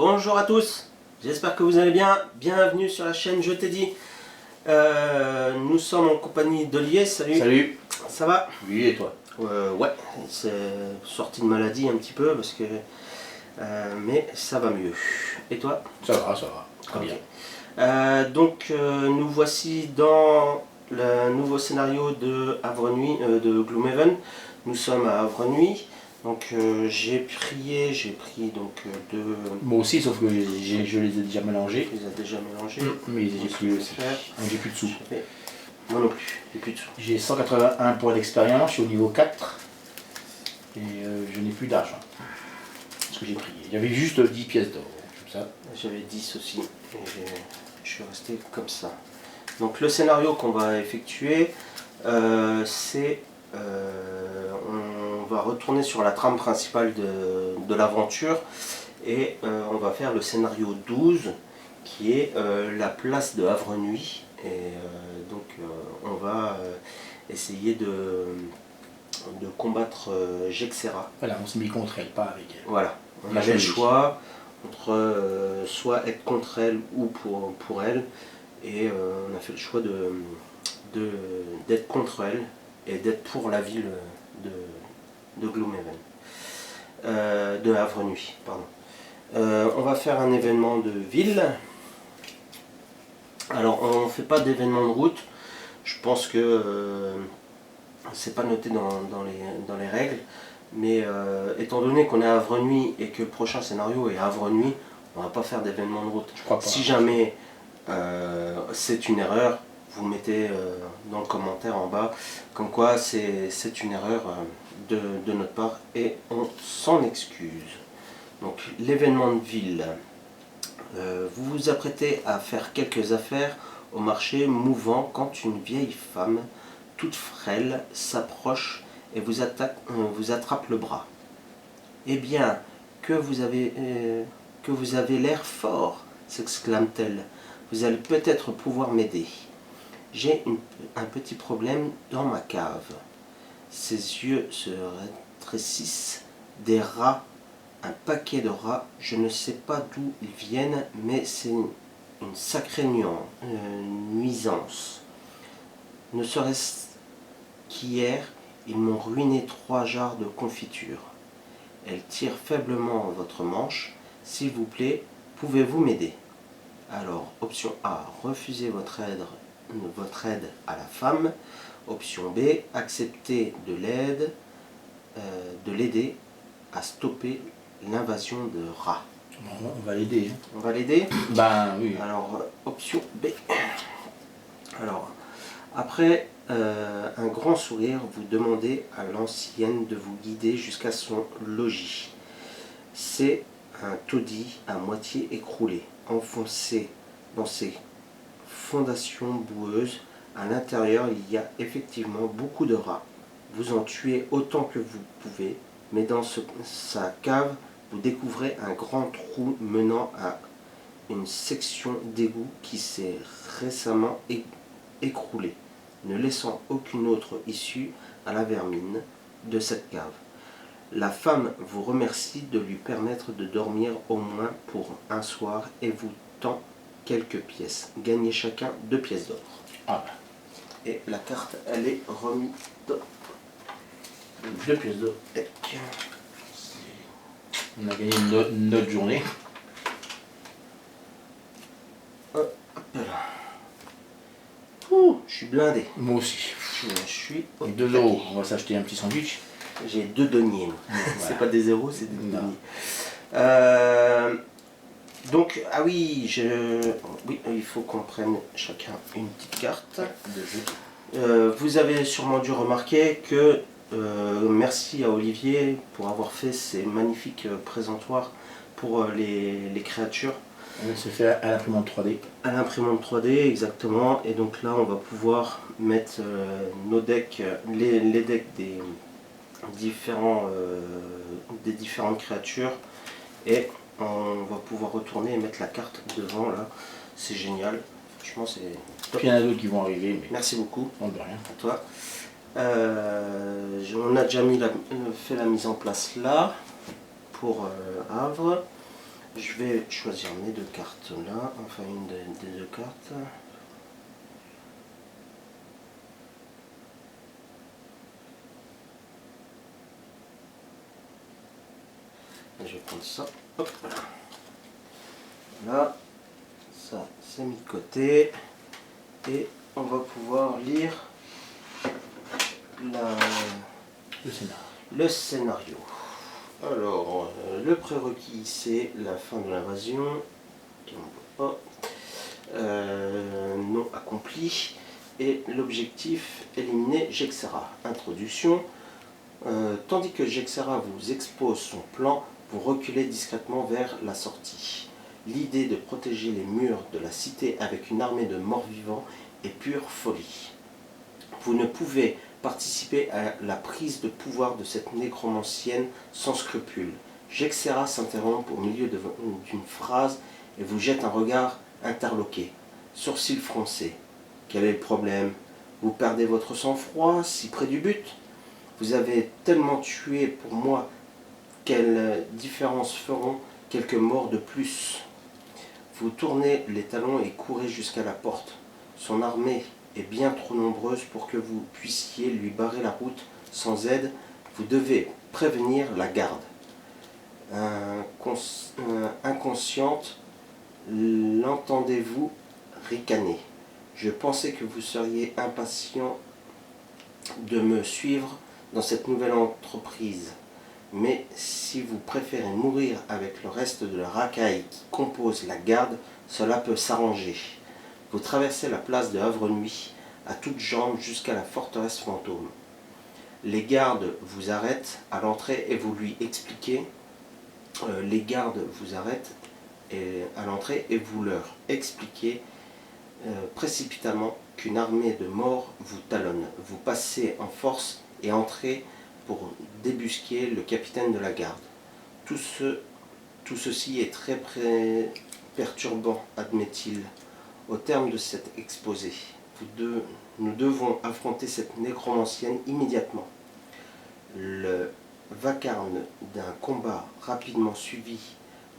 Bonjour à tous, j'espère que vous allez bien. Bienvenue sur la chaîne Je t'ai dit. Nous sommes en compagnie d'Olivier. Salut. Salut. Ça va? Oui, et toi? Ouais, c'est sorti de maladie un petit peu parce que. Mais ça va mieux. Et toi? Ça va, très Ok. bien. Nous voici dans le nouveau scénario de Havre Nuit, de Gloomhaven. Nous sommes à Havre Nuit. Donc j'ai pris donc deux. Moi aussi, sauf que je les ai déjà mélangés. Tu les as déjà mélangés. Mais j'ai plus de sous. Moi non plus, j'ai plus de sous. J'ai 181 points d'expérience, je suis au niveau 4. Et je n'ai plus d'argent. Ce que j'ai pris. Il y avait juste 10 pièces d'or. Comme ça. J'avais 10 aussi. Et je suis resté comme ça. Donc le scénario qu'on va effectuer, c'est... on va retourner sur la trame principale de l'aventure. Et on va faire le scénario 12, qui est la place de Havre Nuit. Et on va essayer de combattre Jexera. Voilà, on s'est mis contre elle, pas avec elle. Voilà, on avait le choix entre soit être contre elle ou pour elle. Et on a fait le choix d'être contre elle et d'être pour la ville de Gloomhaven. De Havre Nuit, pardon. On va faire un événement de ville. Alors on ne fait pas d'événement de route. Je pense que c'est pas noté dans les règles. Mais étant donné qu'on est à Havre Nuit et que le prochain scénario est à Havre Nuit, on va pas faire d'événement de route. Je crois pas. Si jamais c'est une erreur, vous mettez dans le commentaire en bas comme quoi c'est une erreur de notre part et on s'en excuse. Donc l'événement de ville. Vous vous apprêtez à faire quelques affaires au marché mouvant quand une vieille femme, toute frêle, s'approche et vous attrape le bras. Eh bien, que vous avez l'air fort, s'exclame-t-elle. Vous allez peut-être pouvoir m'aider. J'ai un petit problème dans ma cave. Ses yeux se rétrécissent. Des rats, un paquet de rats, je ne sais pas d'où ils viennent, mais c'est une sacrée nuisance. Ne serait-ce qu'hier, ils m'ont ruiné 3 jarres de confiture. Elle tire faiblement votre manche. S'il vous plaît, pouvez-vous m'aider? Alors, option A, refusez votre aide à la femme. Option B, accepter de l'aider à stopper l'invasion de rats. Bon, on va l'aider. On va l'aider? Ben oui. Alors, option B. Alors, après un grand sourire, vous demandez à l'ancienne de vous guider jusqu'à son logis. C'est un taudis à moitié écroulé, enfoncé dans ses fondations boueuses. À l'intérieur, il y a effectivement beaucoup de rats. Vous en tuez autant que vous pouvez, mais dans sa cave, vous découvrez un grand trou menant à une section d'égout qui s'est récemment écroulée, ne laissant aucune autre issue à la vermine de cette cave. La femme vous remercie de lui permettre de dormir au moins pour un soir et vous tend quelques pièces. Gagnez chacun 2 pièces d'or. Ah. Et la carte, elle est remise. 2 pièces d'or. On a gagné une autre journée. Hop là. Ouh, je suis blindé. Moi aussi. Je suis au 2 €. On va s'acheter un petit sandwich. J'ai 2 deniers. Voilà. C'est pas des zéros, c'est des deniers. Donc, ah oui, oui, il faut qu'on prenne chacun une petite carte De jeu. Vous avez sûrement dû remarquer que merci à Olivier pour avoir fait ces magnifiques présentoirs pour les créatures. C'est fait à l'imprimante 3D. À l'imprimante 3D, exactement. Et donc là, on va pouvoir mettre nos decks, les decks des différentes créatures. Et on va pouvoir retourner et mettre la carte devant là. C'est génial. Franchement, c'est top. Puis il y en a d'autres qui vont arriver. Mais Merci beaucoup. on ne veut rien. À toi. On a déjà fait la mise en place là pour Havre. Je vais choisir mes deux cartes là, enfin une des deux cartes. Et je vais prendre ça. Hop, voilà. Là, ça c'est mis de côté. Et on va pouvoir lire Le scénario. le scénario. Alors, le prérequis, c'est la fin de l'invasion. Non accompli. Et l'objectif, éliminer Jexera. Introduction. Tandis que Jexera vous expose son plan, vous reculez discrètement vers la sortie. L'idée de protéger les murs de la cité avec une armée de morts-vivants est pure folie. Vous ne pouvez participer à la prise de pouvoir de cette nécromancienne sans scrupule. Jexera s'interrompt au milieu d'une phrase et vous jette un regard interloqué, sourcils froncés. Quel est le problème? Vous perdez votre sang-froid si près du but? Vous avez tellement tué pour moi, quelle différence feront quelques morts de plus? Vous tournez les talons et courez jusqu'à la porte. Son armée est bien trop nombreuse pour que vous puissiez lui barrer la route sans aide. Vous devez prévenir la garde. Inconsciente, l'entendez-vous ricaner? Je pensais que vous seriez impatient de me suivre dans cette nouvelle entreprise. Mais si vous préférez mourir avec le reste de la racaille qui compose la garde, cela peut s'arranger. Vous traversez la place de Havre-Nuit à toutes jambes jusqu'à la forteresse fantôme. Les gardes vous arrêtent à l'entrée et vous lui expliquez. Les gardes vous arrêtent à l'entrée et vous leur expliquez précipitamment qu'une armée de morts vous talonne. Vous passez en force et entrez pour débusquer le capitaine de la garde. Tout ceci est très perturbant, admet-il. Au terme de cet exposé, nous devons affronter cette nécromancienne immédiatement. Le vacarme d'un combat rapidement suivi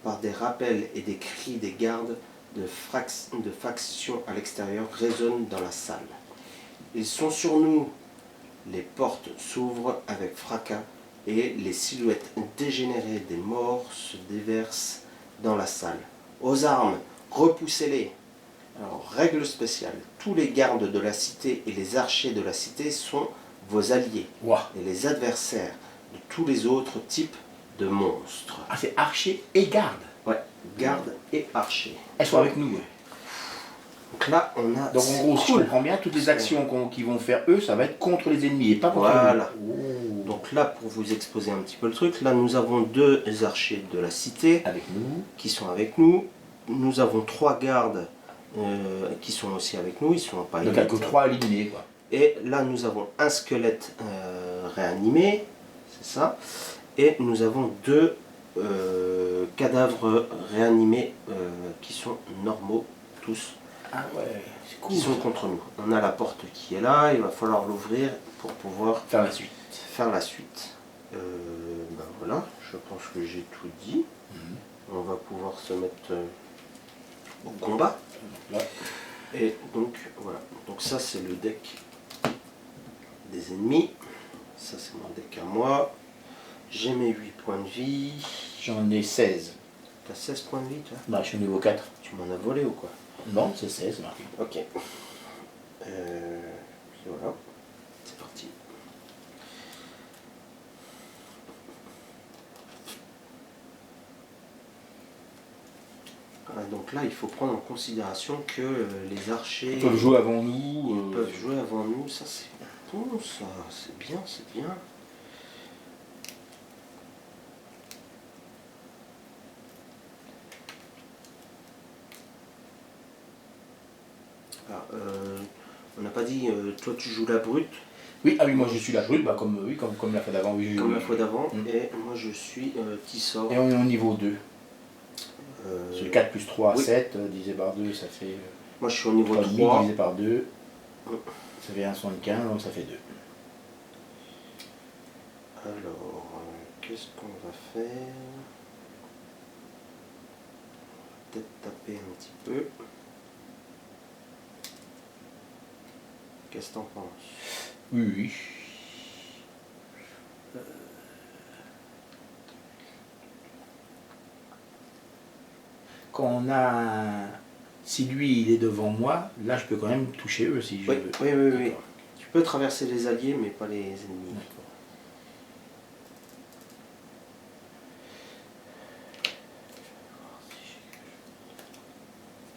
par des rappels et des cris des gardes de factions à l'extérieur résonnent dans la salle. Ils sont sur nous. Les portes s'ouvrent avec fracas et les silhouettes dégénérées des morts se déversent dans la salle. Aux armes, repoussez-les. Alors, règle spéciale, tous les gardes de la cité et les archers de la cité sont vos alliés. Ouah. Et les adversaires de tous les autres types de monstres. Ah, c'est archer et garde. Ouais, garde et archers. Elles sont avec nous. Ouais. Donc là, on a... Donc en gros, si je comprends bien, toutes les actions qu'ils vont faire eux, ça va être contre les ennemis et pas contre Voilà. nous. Oh. Donc là, pour vous exposer un petit peu le truc, là nous avons deux archers de la cité Avec nous. qui sont avec nous. Nous avons trois gardes qui sont aussi avec nous, ils sont pas Donc il n'y a que 3 éliminés, quoi. Et là nous avons un squelette réanimé, c'est ça. Et nous avons deux cadavres réanimés qui sont normaux, tous. Ah ouais, c'est cool. Qui sont contre nous. On a la porte qui est là, il va falloir l'ouvrir pour pouvoir Faire la suite. Ben voilà, je pense que j'ai tout dit. On va pouvoir se mettre au combat. Là. Et donc voilà, donc ça c'est le deck des ennemis. Ça c'est mon deck à moi. J'ai mes 8 points de vie. J'en ai 16. T'as 16 points de vie toi? Bah, je suis au niveau 4. Tu m'en as volé ou quoi? Non, c'est 16, c'est marqué. Ok. Puis voilà, c'est parti. Donc là, il faut prendre en considération que les archers... Ils peuvent jouer avant nous. Ils peuvent jouer avant nous, ça c'est bon, ça, c'est bien, c'est bien. Ah, on n'a pas dit, toi tu joues la brute. Oui, ah oui, moi je suis la brute, bah, comme la fois d'avant. Oui, Comme la fois d'avant, Mm. et moi je suis Tissor. Et on est au niveau 2. C'est 4 plus 3, oui. 7, divisé par 2, ça fait Moi je suis au niveau 3,5 3. divisé par 2, Mm. ça fait 1,75, donc ça fait 2. Alors, qu'est-ce qu'on va faire? peut-être taper un petit peu. Qu'est-ce que t'en penses? Oui, oui. Quand on a si lui il est devant moi, là je peux quand même toucher eux si je Oui, veux. oui, oui, oui. D'accord. Tu peux traverser les alliés, mais pas les ennemis. D'accord.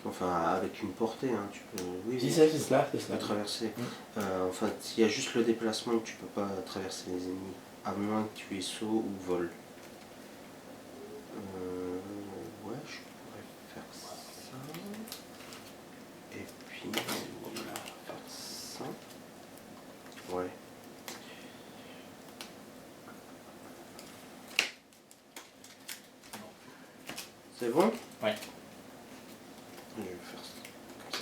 Enfin, avec une portée, hein, tu peux. Oui, Si oui, c'est tu cela, c'est peux cela. traverser. Mm. Enfin, il y a juste le déplacement que tu peux pas traverser les ennemis, à moins que tu aies saut ou vol. Ouais, je pourrais faire ça. Et puis faire ça. Ouais. C'est bon? Ouais. Je vais faire ça.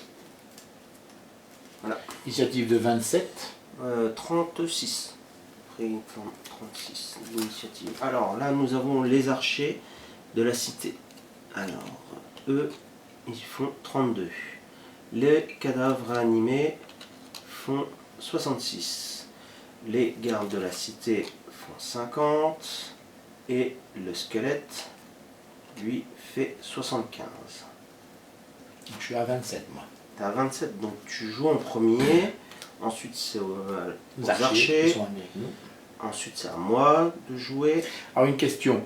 Voilà. Initiative de 27. 36. Après, 36 l'initiative. Alors là, nous avons les archers de la cité. Alors, eux, ils font 32. Les cadavres animés font 66. Les gardes de la cité font 50. Et le squelette, lui, fait 75. Donc, je suis à 27 moi. T'es à 27, donc tu joues en premier. Ensuite, c'est aux Les archers. qui sont avec nous. Ensuite, c'est à moi de jouer. Alors une question.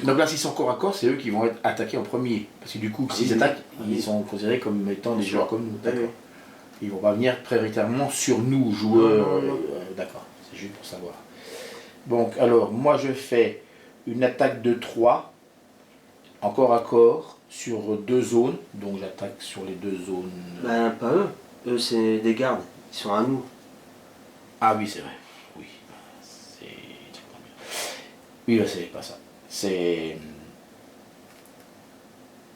Donc là, s'ils sont corps à corps, c'est eux qui vont être attaqués en premier. Parce que du coup, Ah s'ils oui, attaquent, oui. ils sont considérés comme étant des Bien joueurs sûr. comme nous. Oui, D'accord. oui. Ils vont pas venir prioritairement sur nous, joueurs. Non, non, non. D'accord, c'est juste pour savoir. Donc, alors, moi, je fais une attaque de 3 en corps à corps sur 2 zones. Donc, j'attaque sur les 2 zones. Ben, pas eux. Eux, c'est des gardes. Ils sont à nous. Ah oui, c'est vrai. Oui. C'est... Oui, là, c'est pas ça. C'est...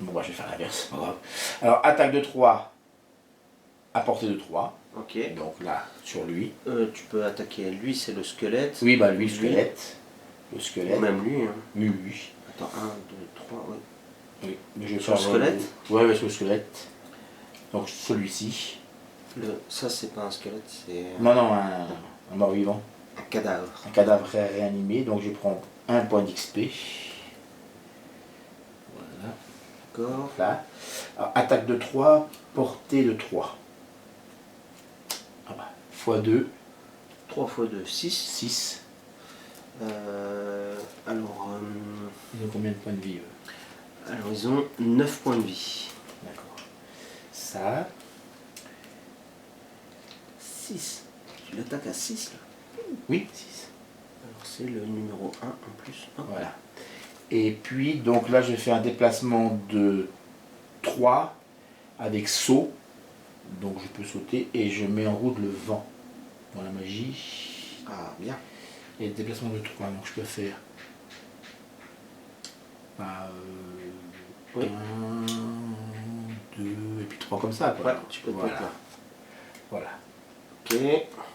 Bon, bah, je vais faire l'inverse, c'est pas grave. Alors, attaque de 3 à portée de 3. Ok. Donc là, sur lui. Tu peux attaquer. Lui, c'est le squelette. Oui, bah lui, le squelette. Le Ou squelette. même lui. Hein. Oui, oui. Attends, 1, 2, 3, oui. Oui, mais je vais Sur le faire, squelette ouais, ouais, sur le squelette. Donc celui-ci. Ça, c'est pas un squelette, c'est Non, non, un mort-vivant. un cadavre. Un cadavre réanimé. Donc je prends un point d'XP. Voilà. D'accord. Là. Alors, attaque de 3, portée de 3. Ah bah, x2, 3 fois 2, 6. 6. Alors, Ils ont combien de points de vie eux? alors, ils ont 9 points de vie. D'accord. Ça. 6. Tu l'attaques à 6 là. Oui, 6. Alors, c'est le numéro 1 en plus. Hop. Voilà. Et puis, donc là, je fais un déplacement de 3 avec saut. Donc je peux sauter et je mets en route le vent dans la magie. Ah, bien. Et déplacement de 3, donc je peux faire Oui. 1, 2 et puis 3 comme ça. Quoi. Ouais, tu peux te voilà. mettre là. Voilà. Ok.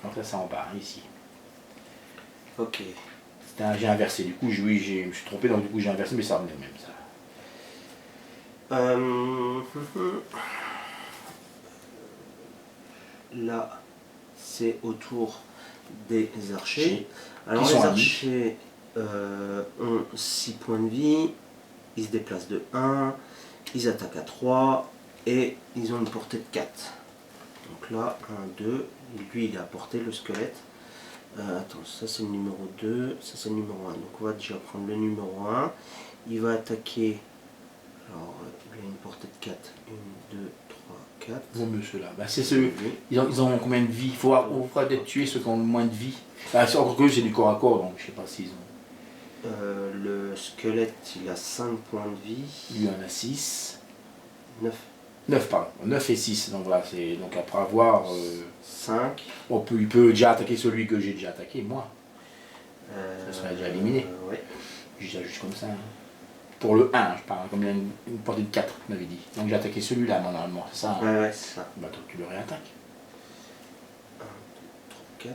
Donc là, c'est en bas, ici. Ok. J'ai inversé, du coup, oui, je me suis trompé, donc du coup j'ai inversé, mais ça revenait même ça. Là, c'est au tour des archers. Alors, Qui les sont archers ont 6 points de vie. Ils se déplacent de 1. Ils attaquent à 3. Et ils ont une portée de 4. Donc là, 1, 2. Lui, il est à portée, le squelette. Attends, ça c'est le numéro 2. Ça c'est le numéro 1. Donc on va déjà prendre le numéro 1. Il va attaquer. Alors, il a une portée de 4. 1, 2, 3, 4. Vaut mieux ceux-là. Bah, c'est ceux. Ils ont combien de vie? On fera peut-être tuer ceux qui ont le moins de vie. Bah, encore que c'est du corps à corps, donc je sais pas s'ils ont. Le squelette, il a 5 points de vie. Lui en a 6. 9. 9, pardon. 9 et 6. Donc voilà, c'est. Donc après avoir. 5. Il peut déjà attaquer celui que j'ai déjà attaqué, moi. Ça serait déjà éliminé. Ouais. Juste comme ça. Hein. Pour le 1, je parle, comme il y a une portée de 4, tu m'avais dit. Donc j'ai attaqué celui-là, normalement, c'est ça? Ouais, ouais, c'est ça. Bah donc tu le réattaques. 1, 2, 3, 4. 1,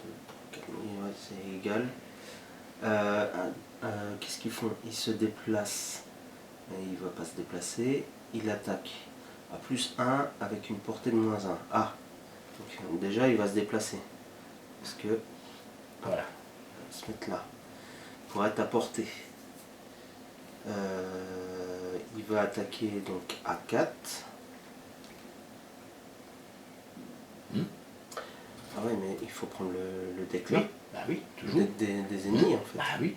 2, 3, 4. Ouais, c'est égal. Qu'est-ce qu'ils font? Ils se déplacent Et il ne va pas se déplacer. Il attaque à +1 avec une portée de -1. Ah, donc déjà il va se déplacer. Parce que Voilà. il va se mettre là. Pour être à portée. Il va attaquer donc à 4. Ah ouais, mais il faut prendre le deck là. Oui, bah oui, Le toujours. deck des ennemis en fait. Bah oui,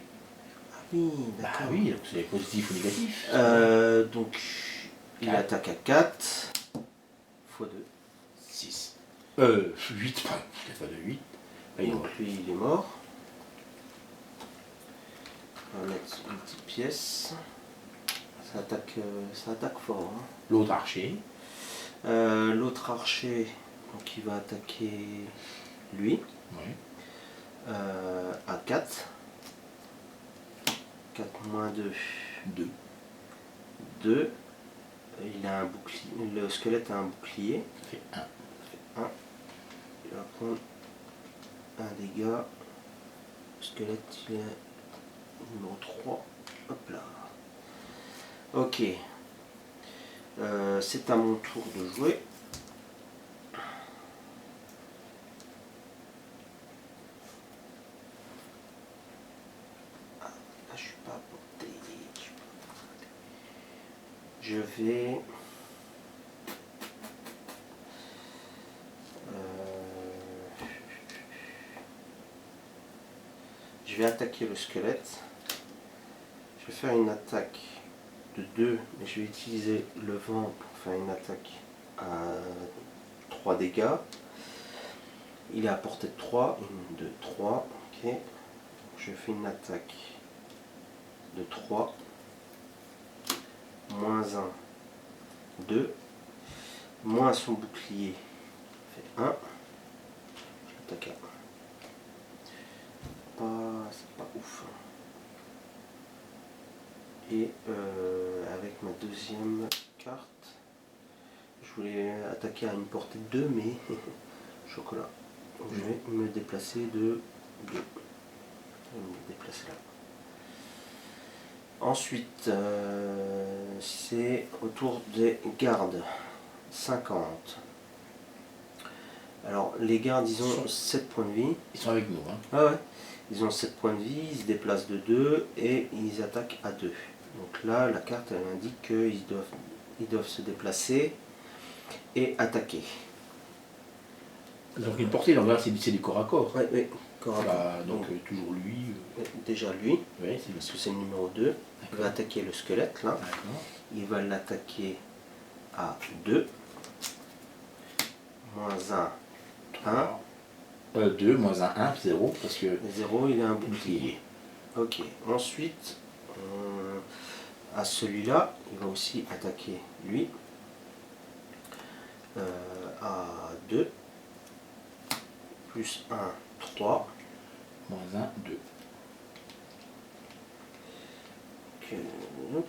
Ah oui, bah d'accord. oui, donc c'est positif ou négatif. Donc il Quatre. attaque à 4 x 2. 6. 8, pardon, je de 8. Là, il est Donc mort. lui il est mort. On va mettre une petite pièce. Ça attaque fort. Hein. L'autre archer. L'autre archer, donc il va attaquer lui. Oui. À 4. 4 moins 2. 2. 2. Il a un bouclier. Le squelette a un bouclier. Ça fait 1. Ça fait 1. Il va prendre un dégât. Le squelette il est numéro 3. Hop là. Ok. C'est à mon tour de jouer. Ah, là je suis pas à portée. Je vais... je vais attaquer le squelette. Je vais faire une attaque de 2, mais je vais utiliser le vent pour faire une attaque à 3 dégâts. Il est à portée de 3, 1, 2, 3, ok. Je fais une attaque de 3, moins 1, 2, moins son bouclier, fait 1. J'attaque à 1. C'est pas ouf. Et avec ma deuxième carte, je voulais attaquer à une portée de 2, mais chocolat. Donc je vais me déplacer de 2. Je vais me déplacer là. Ensuite, c'est au tour des gardes. 50. Alors, les gardes, ils ont 7 points de vie. Ils sont avec nous. Hein. Ah ouais. Ils ont 7 points de vie, ils se déplacent de 2 et ils attaquent à 2. Donc là, la carte, elle indique qu'ils doivent se déplacer et attaquer. Donc une portée, donc là c'est du corps à corps. Oui, oui, corps à corps. Bah, donc toujours lui. Déjà lui, Ouais, c'est parce que c'est le numéro 2. Il va attaquer le squelette là. D'accord. Il va l'attaquer à 2. Moins 1, 1. 2, moins 1, 0, parce que 0, il a un bouclier. bouclier. Ok, ensuite, à celui-là, il va aussi attaquer lui. À 2. Plus 1, 3. Moins 1, 2. Okay. Donc,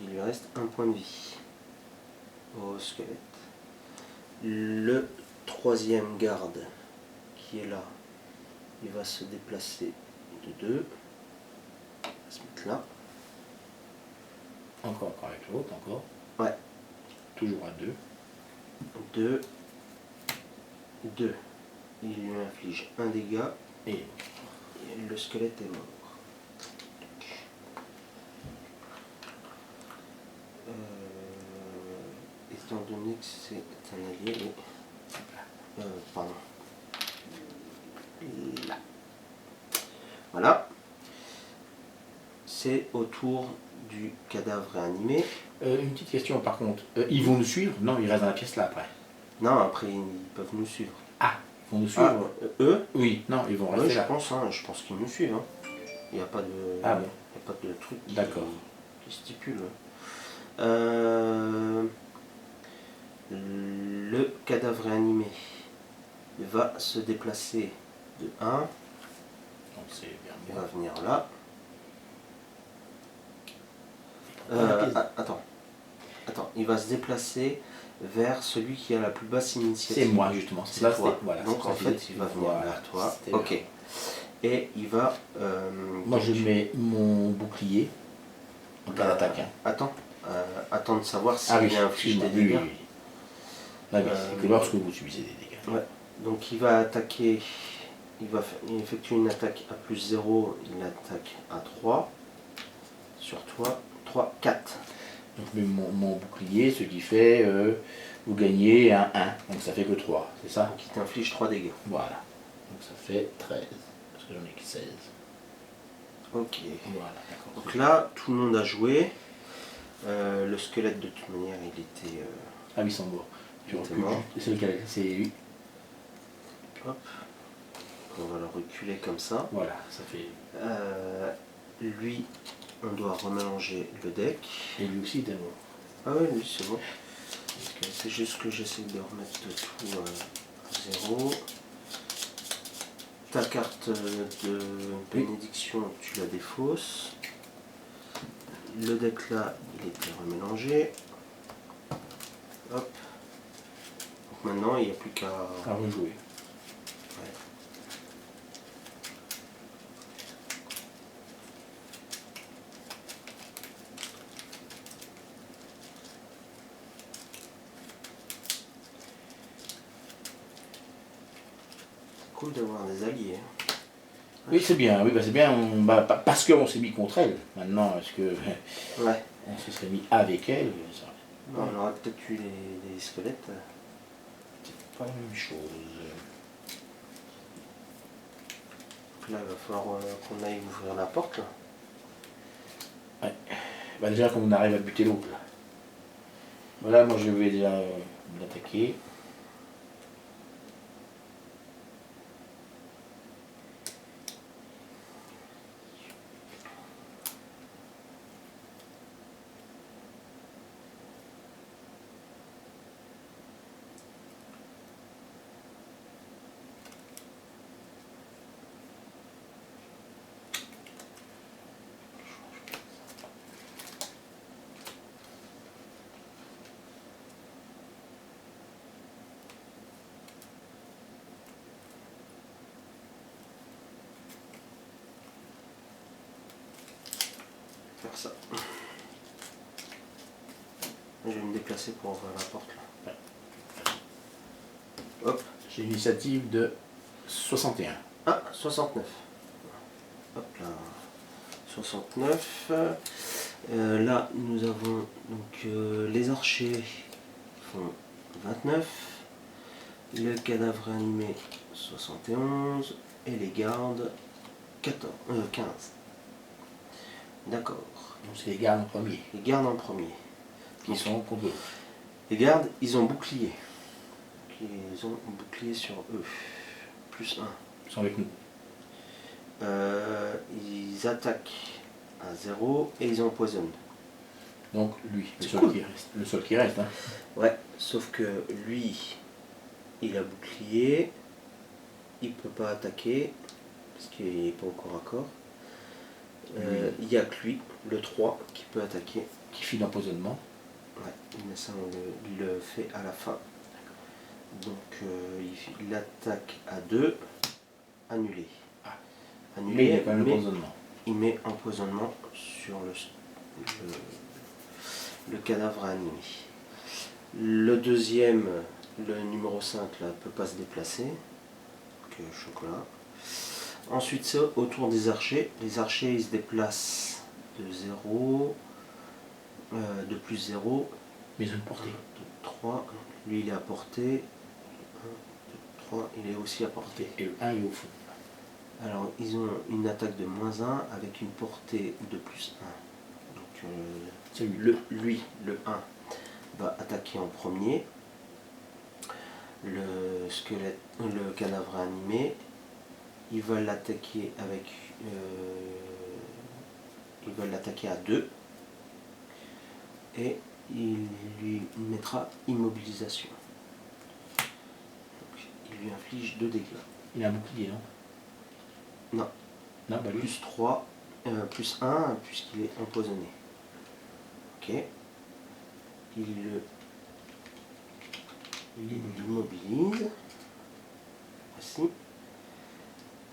il lui reste un point de vie au squelette. Le troisième garde qui est là, il va se déplacer de 2. Il va se mettre là. Encore avec l'autre, encore. Ouais. Toujours à 2. 2. 2. Il lui inflige un dégât Et le squelette est mort. Étant donné que c'est un allié, pardon. Là. Voilà. C'est au tour du cadavre réanimé. une petite question par contre. Ils vont nous suivre? Non, ils restent dans la pièce là après. Non, après ils peuvent nous suivre. Ah, ils vont nous suivre? Eux? Oui, non, ils vont rester Je là. je pense qu'ils nous suivent. Hein. Il n'y a pas de, Ah bon. il y a pas de truc D'accord. qui stipule. Le cadavre réanimé va se déplacer de 1. Donc c'est bien. Il va venir là. Attends, il va se déplacer vers celui qui a la plus basse initiative. C'est moi justement. C'est toi. Voilà, donc en fait, il va venir vers toi. Ok. et il va... Moi je mets mon bouclier en cas d'attaque. Hein. Attends de savoir s'il Ah oui, inflige des oui, dégâts. oui. Ah oui, c'est que lorsque vous subissez des dégâts. Ouais. Donc il va attaquer, il effectue une attaque à plus 0, il attaque à 3 sur toi, 3, 4. Donc je mets mon bouclier, ce qui fait vous gagnez un 1, donc ça fait que 3, c'est ça? Donc il t'inflige 3 dégâts. Voilà, donc ça fait 13, parce que j'en ai que 16. Ok. Voilà, d'accord. Donc là, tout le monde a joué. Le squelette de toute manière, il était... Ah oui, ils sont morts. il était mort. C'est lequel? C'est lui. Hop. On va le reculer comme ça. Voilà, ça fait... Lui, on doit remélanger le deck. Et lui aussi il est mort. Ah ouais, lui c'est bon. C'est juste que j'essaie de remettre tout à 0. Ta carte de bénédiction, tu la défausses. Le deck là, il était remélangé. Hop. Donc maintenant, il n'y a plus qu'à rejouer. Ouais. C'est cool d'avoir des alliés. Hein. Oui, c'est bien, oui, bah, c'est bien, parce qu'on s'est mis contre elle. Maintenant, est-ce que Ouais. on se serait mis avec elle? Ça... Non, on aurait peut-être eu des squelettes. C'est pas la même chose. Donc là, il va falloir qu'on aille ouvrir la porte. Là. Ouais. Bah, déjà, comme on arrive à buter l'autre, là. Voilà, moi je vais déjà l'attaquer. Faire ça. Je vais me déplacer pour ouvrir la porte là. Ouais. Hop. J'ai une initiative de 61. Ah, 69. Hop là. 69. Là, nous avons donc les archers font 29. Le cadavre animé 71. Et les gardes 15. D'accord. Donc c'est les gardes en premier. Les gardes en premier. Qui sont contre eux. Les gardes, ils ont bouclier. Ils ont bouclier sur eux. Plus 1. Ils sont avec nous. Ils attaquent à 0 et ils empoisonnent. Donc lui, le C'est seul cool. qui reste. Le seul qui reste. Hein. Ouais, sauf que lui, il a bouclier. Il peut pas attaquer. Parce qu'il n'est pas au corps à corps. Il n'y a que lui, le 3, qui peut attaquer. Qui fit l'empoisonnement. Ouais, mais ça on le fait à la fin. Donc il attaque à 2, annulé. Ah. Annulé, Mais il y a quand même l'empoisonnement. Il met empoisonnement sur le cadavre animé. Le deuxième, le numéro 5 là, peut pas se déplacer. Donc chocolat. Ensuite c'est au tour des archers. Les archers ils se déplacent de 0, de plus 0. Mais ils ont une portée. 3, lui il est à portée. 1, 2, 3, il est aussi à portée. Et le 1 il est au fond. Alors ils ont une attaque de -1 avec une portée de plus 1. Donc lui, le 1, va attaquer en premier. Le squelette, le cadavre animé, il va l'attaquer avec il va l'attaquer à 2 et il lui mettra immobilisation. Donc, il lui inflige 2 dégâts. Il a un bouclier, non? Non. Non, bah lui. Plus 3, plus 1 puisqu'il est empoisonné. Ok. Il immobilise. Voici.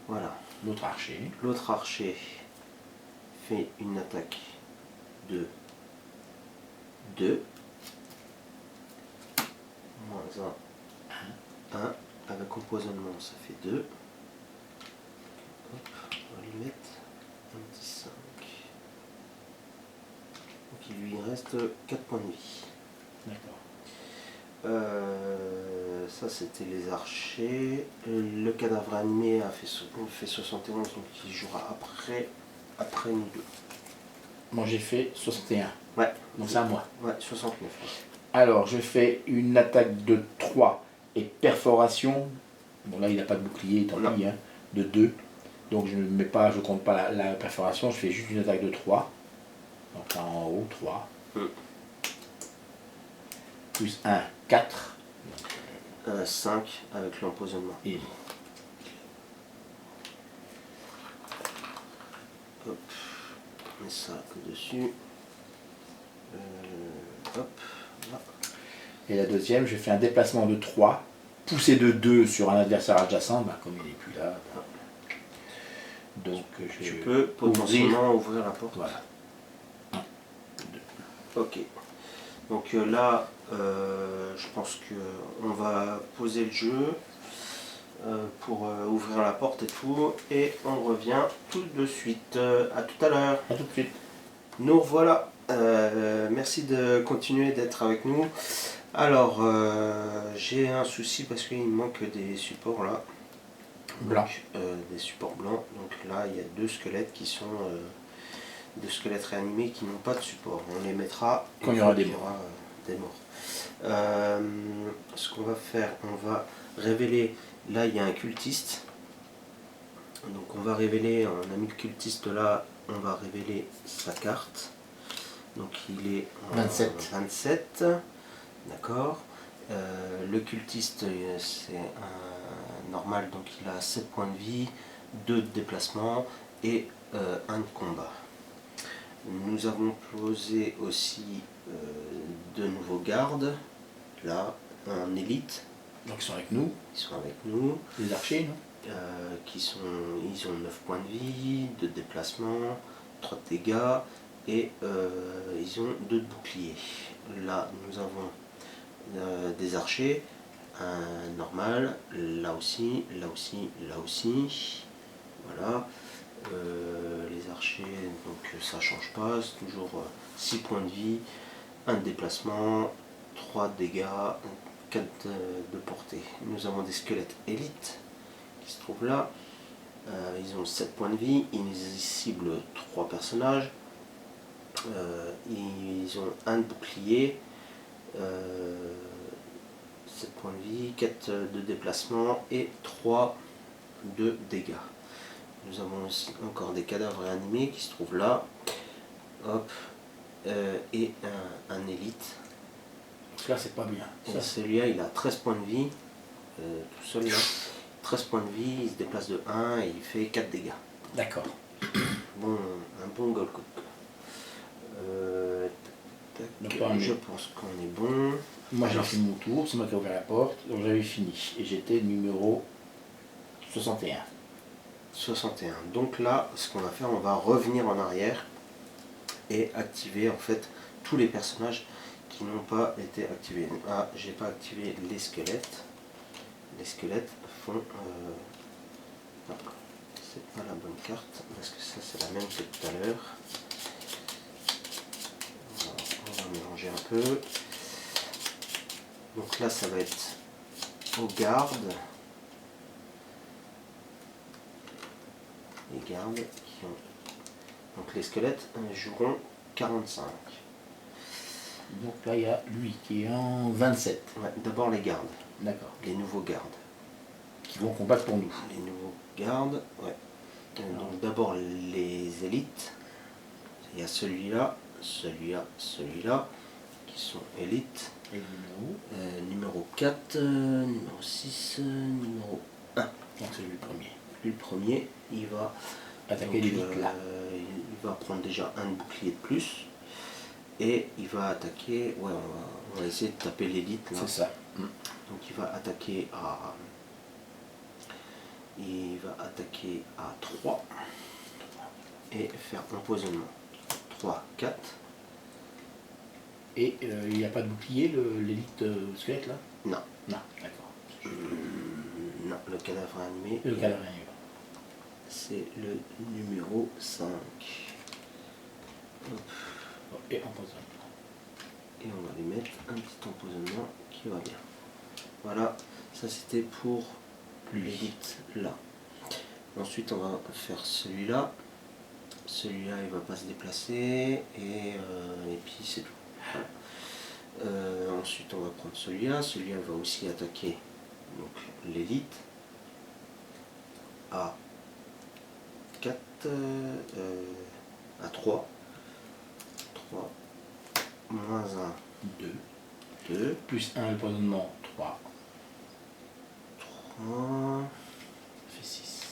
Voilà. L'autre archer. L'autre archer fait une attaque de 2. Moins 1. 1. Avec empoisonnement, ça fait 2. Hop, on va lui mettre un petit 5. Donc il lui reste 4 points de vie. D'accord. Ça c'était les archers. Le cadavre animé a fait 71, donc il jouera après nous deux. Moi j'ai fait 61. Ouais. Donc c'est à moi. Ouais, 69. Alors je fais une attaque de 3 et perforation. Bon là il n'a pas de bouclier, tant pis, hein, de 2. Donc je ne compte pas la perforation, je fais juste une attaque de 3. Donc là en haut, 3. Plus 1, 4. 5 avec l'empoisonnement. Et hop, on met ça dessus. Hop, là. Et la deuxième, je fais un déplacement de 3, poussé de 2 sur un adversaire adjacent, bah, comme il n'est plus là. Donc tu peux potentiellement ouvrir la porte. Voilà. Ok. Donc là, je pense qu'on va poser le jeu pour ouvrir la porte et tout. Et on revient tout de suite. À tout à l'heure. À tout de suite. Nous revoilà. Merci de continuer d'être avec nous. Alors, j'ai un souci parce qu'il me manque des supports là. Blanc. Des supports blancs. Donc là, il y a 2 squelettes qui sont... 2 squelettes réanimés qui n'ont pas de support. On les mettra quand il y aura des morts. Ce qu'on va faire, on va révéler, là il y a un cultiste, donc on va révéler, on a mis le cultiste là, on va révéler sa carte, donc il est 27, d'accord. Le cultiste c'est un normal, donc il a 7 points de vie, 2 de déplacement et 1 de combat. Nous avons posé aussi 2 nouveaux gardes, là, en élite. Donc ils sont avec nous. Ils sont avec nous. Les archers, non Ils ont 9 points de vie, 2 de déplacement, 3 de dégâts et ils ont 2 de bouclier. Là, nous avons des archers, un normal, là aussi, là aussi, là aussi. Voilà. Les archers, donc ça change pas, c'est toujours 6 points de vie, 1 de déplacement, 3 de dégâts, 4 de portée. Nous avons des squelettes élites qui se trouvent là. Ils ont 7 points de vie, ils ciblent 3 personnages. Ils ont 1 de bouclier, 7 points de vie, 4 de déplacement et 3 de dégâts. Nous avons aussi encore des cadavres réanimés qui se trouvent là. Hop. Et un élite. Là c'est pas bien. Celui-là il a 13 points de vie. Tout seul là. 13 points de vie, il se déplace de 1 et il fait 4 dégâts. D'accord. Bon, un bon Golcook. Je pense qu'on est bon. Moi j'ai fait mon tour, c'est moi qui ai ouvert la porte, donc j'avais fini. Et j'étais numéro 61. 61. Donc là, ce qu'on va faire, on va revenir en arrière et activer en fait tous les personnages qui n'ont pas été activés. Ah, j'ai pas activé les squelettes. Les squelettes font... non, c'est pas la bonne carte parce que ça c'est la même que tout à l'heure. On va mélanger un peu. Donc là, ça va être aux gardes. Les gardes qui ont... Donc les squelettes joueront 45. Donc là il y a lui qui est en 27. Ouais, d'abord les gardes. D'accord. Les nouveaux gardes. Qui vont combattre pour nous. Les nouveaux gardes, ouais. Donc d'abord les élites. Il y a celui-là, celui-là, celui-là, qui sont élites. Et le numéro Numéro 4, numéro 6, numéro 1. Donc c'est lui le premier. Lui le premier, il va Attaquer l'élite là. Il va prendre déjà un bouclier de plus. Et il va attaquer, ouais, on va essayer de taper l'élite là. C'est ça. Donc il va attaquer à... il va attaquer à 3 et faire empoisonnement. 3, 4. Et il n'y a pas de bouclier, l'élite squelette là? Non. Non, d'accord. Non, le cadavre animé. Le cadavre animé. C'est le numéro 5. Hop. Et empoisonnement. Et on va lui mettre un petit empoisonnement qui va bien. Voilà, ça c'était pour l'élite là. Ensuite on va faire celui-là. Celui-là il va pas se déplacer et puis c'est tout. Voilà. Ensuite on va prendre celui-là. Celui-là va aussi attaquer donc l'élite à 4 à 3. 3 moins 1 2. 2 Plus 1 empoisonnement 3. 3 Ça fait 6.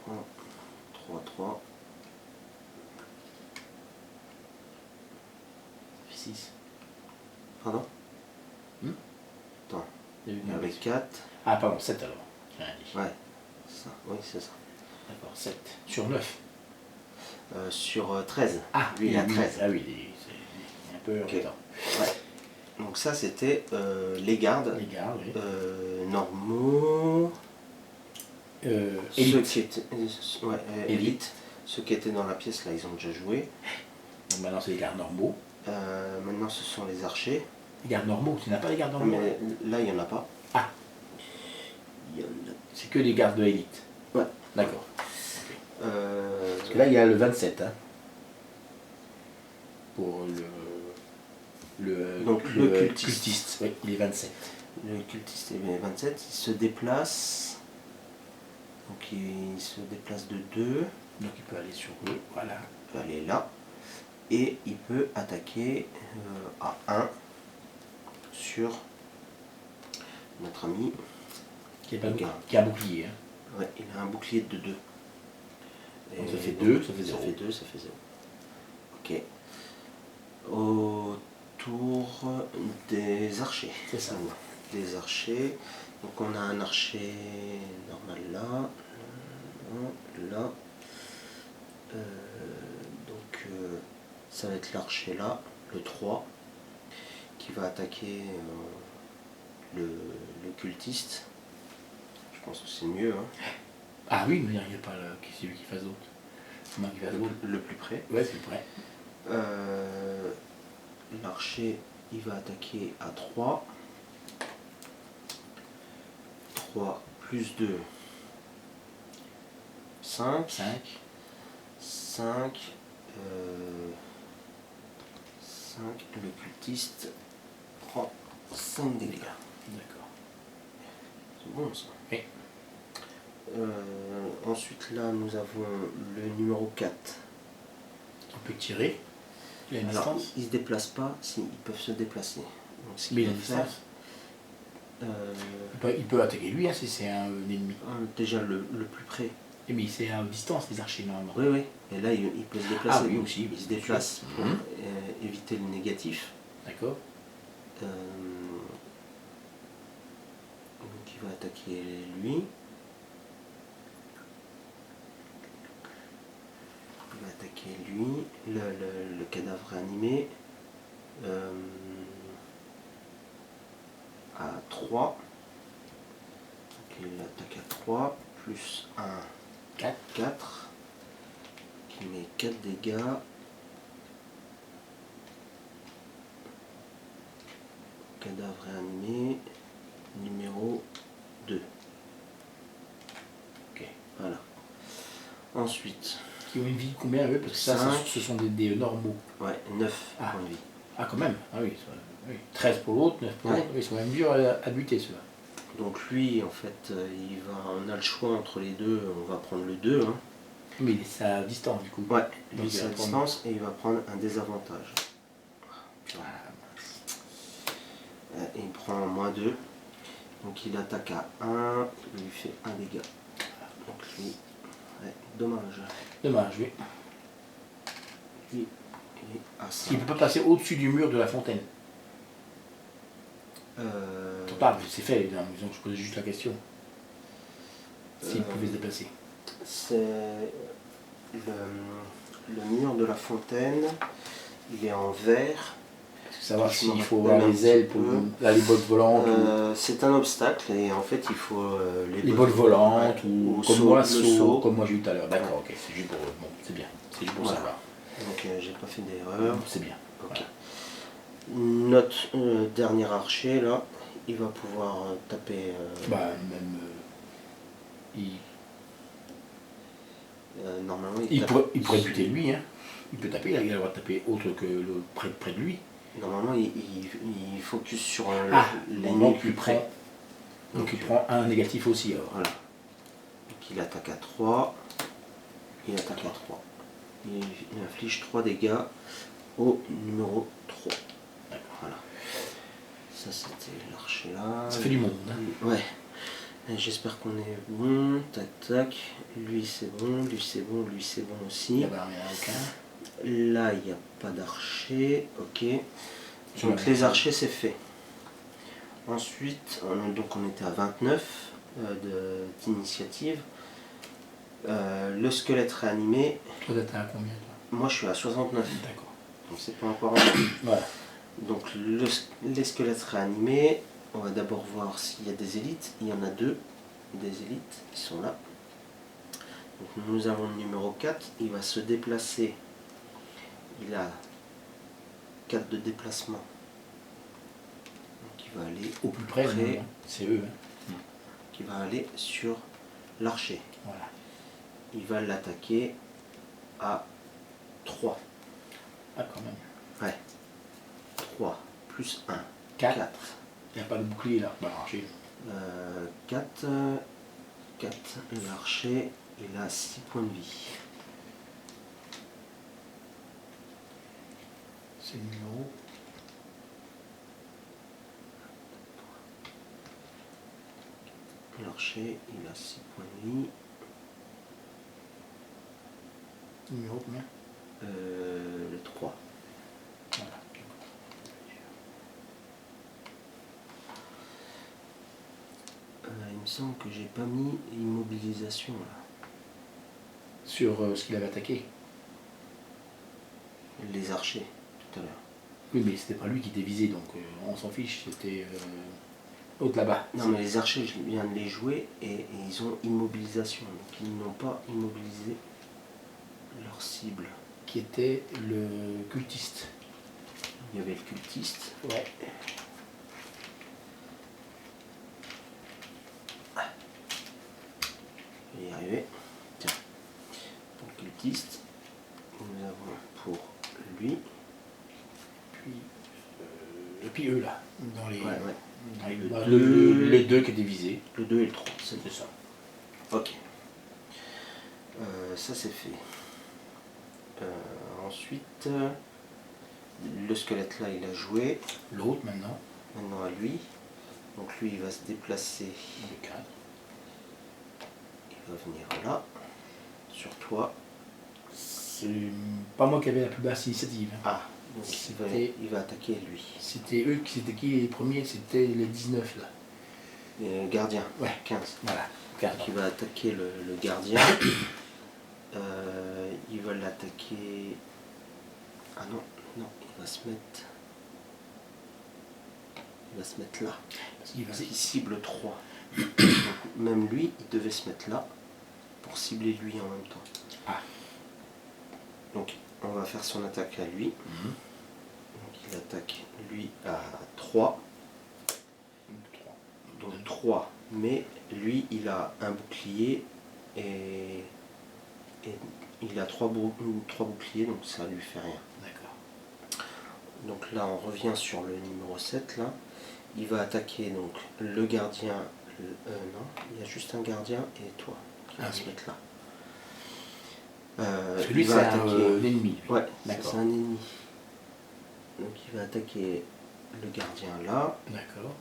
3 3 3 Ça fait 6. pardon Hmm. Attends, Il y a eu une avec inversion. 4 Ah pardon, 7 alors. J'ai rien dit. ouais ça, oui c'est ça. D'accord, 7. Sur 9. Sur 13 Ah, lui il a 13. Ah oui, c'est un peu Ok. embêtant. Ouais. Donc ça c'était les gardes Les gardes, oui. normaux, ceux Élite. qui étaient ouais, élite. Ceux qui étaient dans la pièce là ils ont déjà joué. Donc maintenant c'est les gardes normaux. Maintenant ce sont les archers. Les gardes normaux, tu n'as pas les gardes normaux? Mais là il n'y en a pas. Ah, Il y en a. c'est que les gardes de élite. Ouais. D'accord. Euh, Parce que là il y a le 27. Hein, pour Donc, le cultiste. Oui, il est 27. Le cultiste est 27, il se déplace. Donc il se déplace de 2, Donc il peut aller sur eux. Voilà. il peut aller là. Et il peut attaquer à 1 sur notre ami. Qui a Regarde. un bouclier. Hein. Ouais, il a un bouclier de 2. Donc ça fait 2, ça fait 0. Ça fait 2, ça fait 0. Ok. Autour des archers. C'est ça. Maintenant, des archers. Donc on a un archer normal là. Là. Donc ça va être l'archer là, le 3, qui va attaquer le cultiste. Je pense que c'est mieux. Hein. Ah oui, mais il n'y a pas celui qui fasse d'autre. Comment qui fasse d'autre? Le plus près. Ouais, c'est prêt. L'archer, il va attaquer à 3. 3 plus 2, 5. 5. 5. 5. Le cultiste prend 5 dégâts. D'accord. C'est bon ça. Oui. Ensuite là nous avons le numéro 4. On peut tirer. Il a une Alors distance. ils ne se déplacent pas, si, ils peuvent se déplacer. Donc, ce Mais qu'il il a une va faire, distance. Il peut attaquer lui hein, si c'est un ennemi. déjà le plus près. Mais c'est à distance les archers normalement. Oui, oui. Et là il peut se déplacer. Ah oui, Donc, aussi. Il se déplace pour Mhm. éviter le négatif. D'accord. Donc il va attaquer lui. Il va attaquer lui, le cadavre animé. À 3. Donc il attaque à 3, plus 1, 4. 4. Qui met 4 dégâts. Cadavre animé, numéro 2. Ok. Voilà. Ensuite, Qui ont une vie de combien eux? Parce que ça, Cinq. ce sont des normaux. ouais, 9 Ah. points de vie. Ah quand même. Ah oui. Oui. 13 pour l'autre, 9 pour Ouais. l'autre. Oui, ils sont même durs à buter ceux-là. Donc lui, en fait, on a le choix entre les deux, on va prendre le 2. Hein. Mais c'est à distance du coup. Ouais, Donc, lui c'est il à va prendre- distance et il va prendre un désavantage. Et il prend moins 2. Donc il attaque à 1, il lui fait 1 dégât. Donc lui, ouais, dommage. Dommage, oui. Lui, il est à Il 5. ne peut pas passer au-dessus du mur de la fontaine. Trop tard, mais c'est fait, non, je pose juste la question. S'il pouvait se déplacer. C'est le mur de la fontaine, il est en verre. Savoir Je s'il me faut rappelle avoir un les ailes petit pour peu. les bottes volantes, C'est un obstacle et en fait il faut les bottes volantes, ouais, ou saut, comme moi, le saut. comme moi j'ai eu tout à l'heure. D'accord, ok, c'est juste pour. Bon, c'est bien, c'est juste pour Voilà. savoir. Donc j'ai pas fait d'erreur. C'est bien. Ok. Notre dernier archer là, il va pouvoir taper. Bah, même. Normalement Il tape pourrait buter lui, hein. Il peut taper, il a le droit de taper autre que près de lui. Normalement il focus sur l'ennemi donc plus près. Donc il prend un négatif aussi alors. Voilà. Donc il attaque à 3. Il attaque à 3. Il inflige 3 dégâts au numéro 3. Voilà. Ça c'était l'archer là. Ça fait du monde. Hein. Ouais. J'espère qu'on est bon. Tac tac. Lui c'est bon, lui c'est bon, lui c'est bon aussi. Il n'y en a aucun. Là il n'y a pas d'archer. Ok. Donc les archers c'est fait. Ensuite, donc on était à 29 d'initiative. Le squelette réanimé. Toi t'es à combien toi? Moi je suis à 69. D'accord. Donc c'est pas encore en Voilà. Donc les squelettes réanimés, on va d'abord voir s'il y a des élites. Il y en a 2 des élites qui sont là. Donc nous avons le numéro 4, il va se déplacer. Il a 4 de déplacement. Donc il va aller Au plus près, près, c'est eux. Hein. qui va aller sur l'archer. Voilà. Il va l'attaquer à 3. Ah quand même. Ouais. 3 plus 1. 4. 4. Il n'y a pas de bouclier là. Bah, archer. 4. L'archer, il a 6 points de vie. C'est le numéro. L'archer, il a 6 points de vie. Numéro combien? Le 3. Voilà. Il me semble que j'ai pas mis immobilisation là. Sur ce qu'il avait attaqué. Les archers, tout à l'heure. Oui, mais c'était pas lui qui était visé, donc on s'en fiche. C'était l'autre là-bas. Non, mais les archers, je viens de les jouer et ils ont immobilisation. Donc ils n'ont pas immobilisé leur cible. Qui était le cultiste. Il y avait le cultiste. Ouais. Je vais y arriver. Tiens. Pour le cultiste, nous avons pour lui. Et puis eux là. Dans les, Ouais. dans les deux qui étaient visés. Le 2 et le 3, c'est C'est ça. Ok. Ça c'est fait. Ensuite, le squelette là il a joué. L'autre maintenant. Maintenant à lui. Donc lui il va se déplacer. Le 4. Il va venir là. Sur toi. C'est pas moi qui avais la plus basse initiative. Hein. Ah, donc il va attaquer lui. C'était eux c'était qui les premiers? C'était les 19 là. Gardien. Ouais. 15. Voilà. Donc il va attaquer le gardien. Il va l'attaquer. Ah non, il va se mettre. Il va se mettre là. Il Il cible 3. Donc, même lui, il devait se mettre là pour cibler lui en même temps. Ah. Donc on va faire son attaque à lui. Donc il attaque lui à 3. Donc 3. Mais lui, il a un bouclier et il a 3 boucliers, donc ça lui fait rien. D'accord. Donc là, on revient sur le numéro 7. Là. Il va attaquer donc le gardien. Non, il y a juste un gardien et toi qui va se mettre là. Parce que lui, c'est l'ennemi. Ouais, d'accord. C'est un ennemi. Donc il va attaquer le gardien là. D'accord.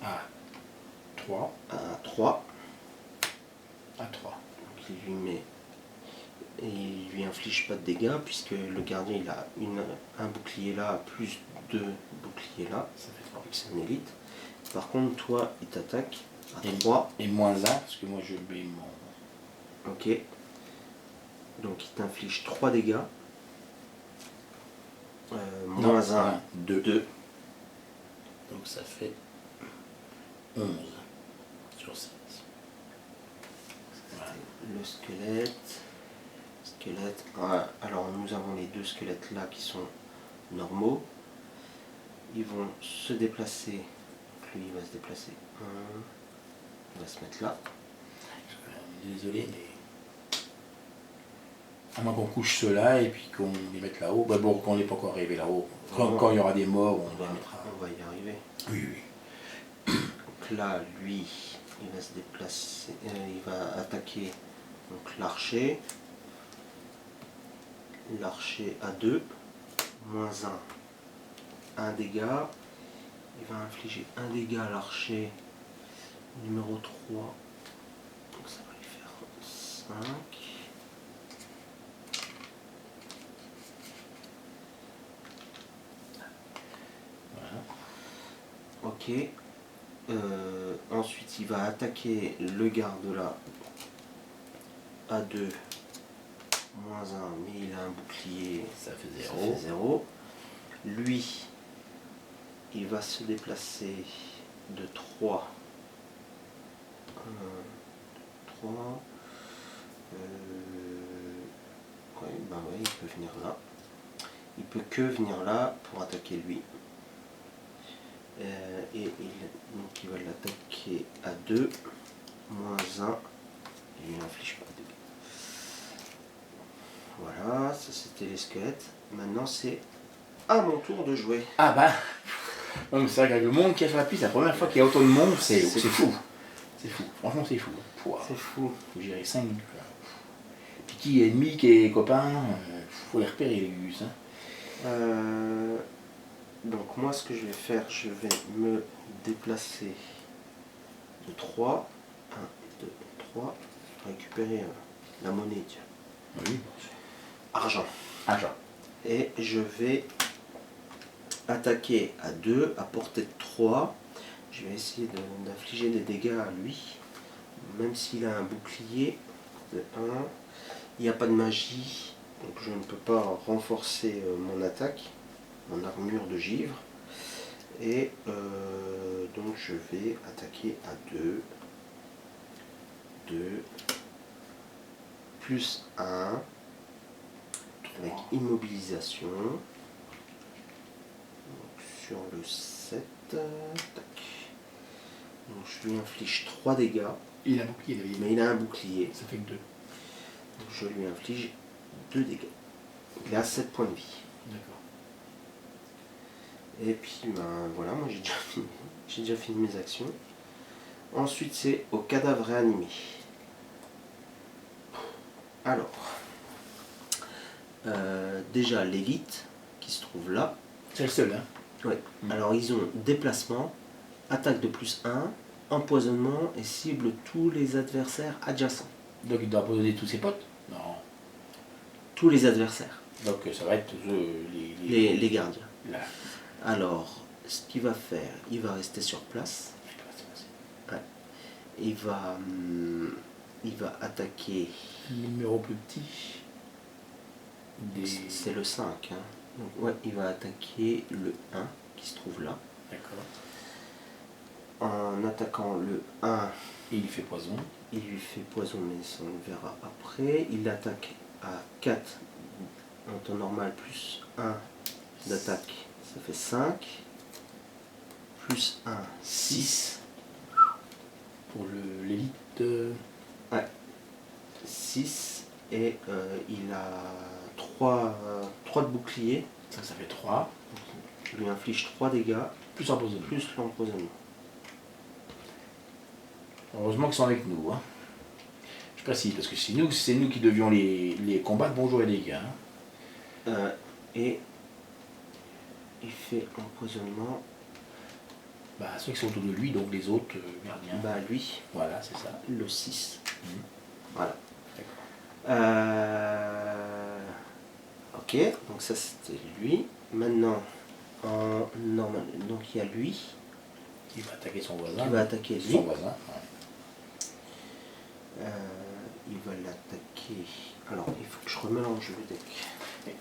À 3. À 3. À 3. Donc il lui met. et il lui inflige pas de dégâts puisque le gardien il a un bouclier là plus 2 boucliers là, Ça fait 3. c'est un élite. Par contre toi il t'attaque à 3. Et moins 1, parce que moi je mets mon... Ok. Donc il t'inflige 3 dégâts. Moins 1, 2. Donc ça fait 11 sur 16. Voilà. Le squelette. Voilà. Alors nous avons les 2 squelettes là qui sont normaux. Ils vont se déplacer. Donc lui il va se déplacer. Il va se mettre là. Désolé, mais... À moins qu'on couche ceux-là et puis qu'on les mette là-haut. Bah bon, qu'on n'est pas encore arrivé là-haut. Quand il y aura des morts, on les mettra. On va y arriver. Oui, oui. Donc là, lui, il va se déplacer, il va attaquer donc l'archer. L'archer à 2, moins 1 dégât. Il va infliger 1 dégât à l'archer numéro 3. Donc ça va lui faire 5. Ok. Ensuite, il va attaquer le garde là à 2, moins 1, mais il a un bouclier, Ça fait ça 0. fait 0. Lui, il va se déplacer de 3. 3. Ouais, il peut venir là. Il peut que venir là pour attaquer lui. Donc il va l'attaquer à 2, moins 1, il ne inflige pas de dégâts. Voilà, ça c'était les squelettes. Maintenant c'est à mon tour de jouer. Ah bah non, mais c'est vrai qu'avec le monde qui a sur la piste, la première fois qu'il y a autant de monde, c'est fou. C'est fou, franchement c'est fou. C'est fou. Faut gérer 5 minutes. Puis qui est ennemi, qui est copain, faut les repérer les gus. Donc moi ce que je vais faire, je vais me déplacer de 3, 1, 2, 3, récupérer la monnaie, tiens. Oui. Argent. Argent. Et je vais attaquer à 2, à portée de 3. Je vais essayer d'infliger des dégâts à lui, même s'il a un bouclier de 1. Il n'y a pas de magie, donc je ne peux pas renforcer mon attaque, mon armure de givre. Et donc je vais attaquer à 2, 2, plus 1, avec immobilisation. Donc, sur le 7, tac. Donc je lui inflige 3 dégâts. Il a un bouclier, mais il a un bouclier. Ça fait que 2. Donc je lui inflige 2 dégâts. Il a 7 points de vie. D'accord. Et puis ben voilà, moi j'ai déjà fini mes actions. Ensuite c'est au cadavre réanimé. Alors, déjà l'élite qui se trouve là. C'est le seul, hein. Ouais. Alors ils ont déplacement, attaque de plus 1, empoisonnement et cible tous les adversaires adjacents. Donc il doit empoisonner tous ses potes? Non. Tous les adversaires. Donc ça va être les gardiens. Là. Alors, ce qu'il va faire, il va rester sur place. Ouais. Il va attaquer. Numéro plus petit. C'est le 5. Hein. Donc, ouais, il va attaquer le 1 qui se trouve là. D'accord. En attaquant le 1, Et il fait poison. il lui fait poison, mais ça on le verra après. Il attaque à 4 en temps normal, plus 1 d'attaque, ça fait 5. Plus 1, 6. Pour l'élite. Ouais. 6. Et il a 3 de bouclier. Ça fait 3. Il lui inflige 3 dégâts. Plus empoisonnement. Plus l'empoisonnement. Heureusement qu'ils sont avec nous. Hein. Je précise, parce que c'est nous qui devions les combattre. Bonjour les gars. Hein. Et il fait empoisonnement. Bah, ceux qui sont autour de lui, donc les autres gardiens. Bah lui. Voilà, c'est ça. Le 6. Voilà. Ok, donc ça c'était lui. Maintenant, normal, donc il y a lui Il va attaquer son voisin. qui va attaquer lui. Son voisin. Il va l'attaquer. Alors, il faut que je remélange le deck.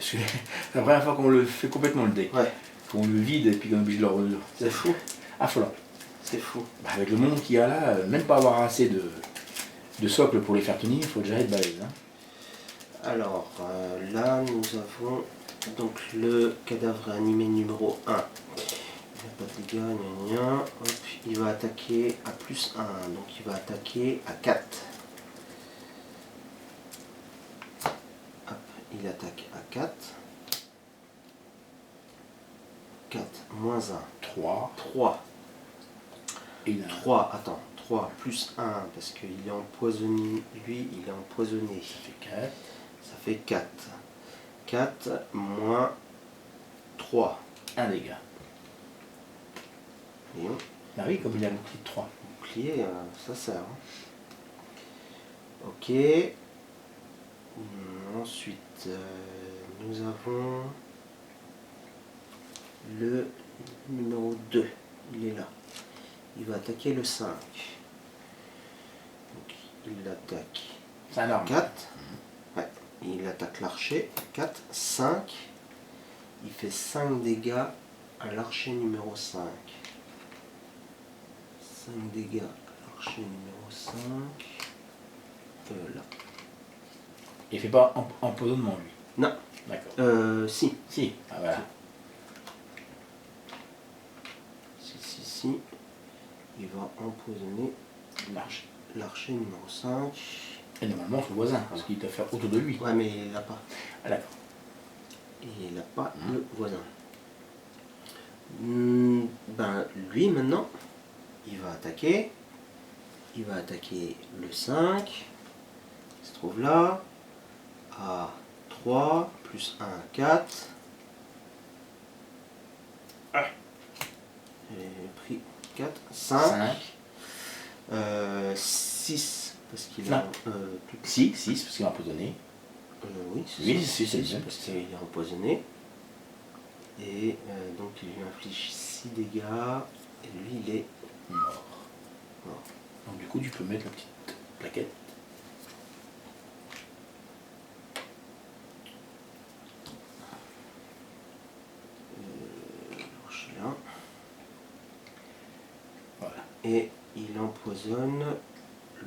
C'est la première fois qu'on le fait complètement le deck. Ouais. Qu'on le vide et puis qu'on est obligé de le remettre. C'est fou. Affolant. C'est fou. Bah, avec le monde qu'il y a là, même pas avoir assez de socle pour les faire tenir, il faut déjà être balèze. Hein. Alors, là, nous avons donc le cadavre animé numéro 1. Il n'a pas de dégâts, gna gna. Hop, il va attaquer à plus 1. Donc, il va attaquer à 4. Hop, il attaque à 4. 4, moins 1. 3. 3. Et il a 3, attends. 3 plus 1, parce qu'il est empoisonné. Lui, il est empoisonné. ça fait 4. Ça fait 4. 4 moins 3. 1 dégât. Voyons. Ah oui, comme il a un bouclier de 3. Bouclier, ça sert. Hein. Ok. Ensuite, nous avons le numéro 2. Il est là. Il va attaquer le 5. Donc, il attaque C'est un arme. 4. Ouais. Il attaque l'archer. 4, 5. Il fait 5 dégâts à l'archer numéro 5. 5 dégâts à l'archer numéro 5. Là. Il fait pas empoisonnement lui. Non. D'accord. Si. Si. Ah voilà. Si. Il va empoisonner l'archer numéro 5. Et normalement son voisin, parce qu'il doit faire autour de lui. Ouais, mais il n'a pas. Ah d'accord. Il n'a pas le voisin. Ben, lui maintenant, il va attaquer. Il va attaquer le 5. Il se trouve là. À 3, plus 1, 4. J'ai pris 4, 5. 6, parce qu'il a... Si, 6, parce qu'il est empoisonné. Oui, Oui, c'est parce qu'il est empoisonné. Et donc il lui inflige 6 dégâts. Et lui, il est Mort. mort. Donc du coup, tu peux mettre la petite plaquette. Là. Voilà. Et il empoisonne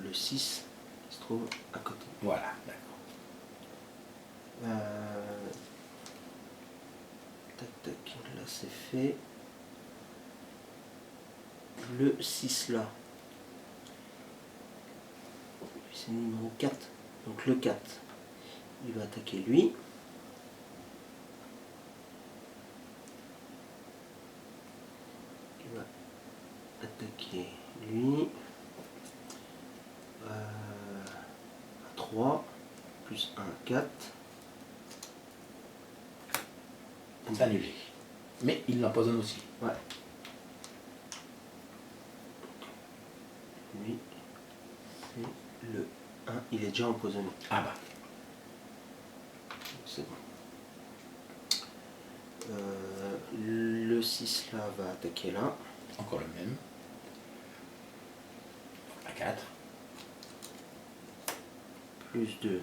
le 6 qui se trouve à côté. Voilà, d'accord. Tac, tac, là c'est fait. Le 6 là. C'est le numéro 4. Donc le 4. Il va attaquer lui. Il va attaquer lui. À 3. Plus 1, 4. C'est annulé. Mais il l'empoisonne aussi. Ouais. Lui, c'est le 1. Il est déjà empoisonné. Ah bah. C'est bon. Le 6 là va attaquer là. Encore le même. À 4. Plus 2.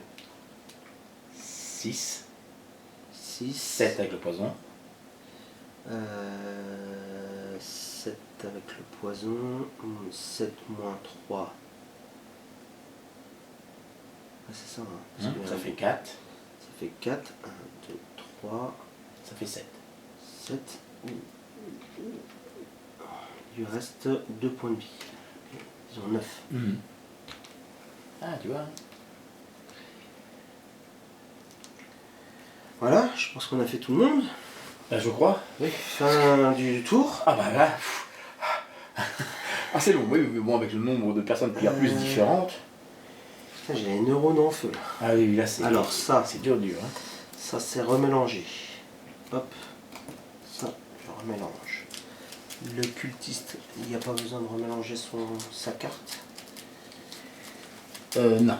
6. 6. 7 avec le poison. 7 avec le poison. 7 moins 3. Ah, c'est ça. Hein, parce que Ça fait 4. ça fait 4. 1, 2, 3. Ça fait 7. 7. Il lui reste 2 points de vie. Ils ont 9. Ah, tu vois. Voilà, je pense qu'on a fait tout le monde. Là, je crois. Oui. Fin du tour. Ah bah là. Ah, c'est long, oui, mais bon, avec le nombre de personnes qu'il y a plus différentes. Putain, j'ai les neurones en feu là. Ah oui, là, c'est. Alors ça, c'est dur. Hein. ça c'est remélangé. Hop. Ça, je remélange. Le cultiste, il n'y a pas besoin de remélanger sa carte. Non.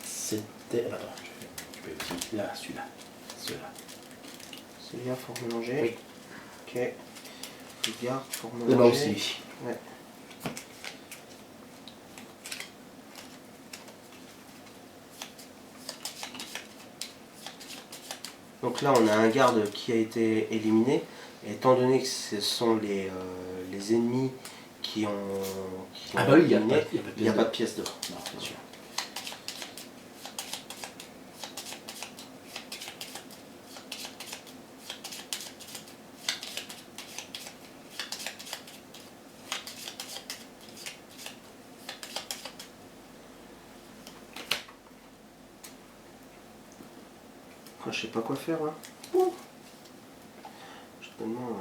C'est Attends, je peux aussi. Là, celui-là. Celui-là. Celui-là, faut mélanger. Oui. Ok. Je garde pour mélanger. Là-bas aussi. Ouais. Donc là, on a un garde qui a été éliminé. Et étant donné que ce sont les ennemis qui ont Ah bah oui, éliminé, il il n'y a pas de pièce d'or. Non, c'est sûr. Ah, je sais pas quoi faire là. Ouh. Je suis tellement.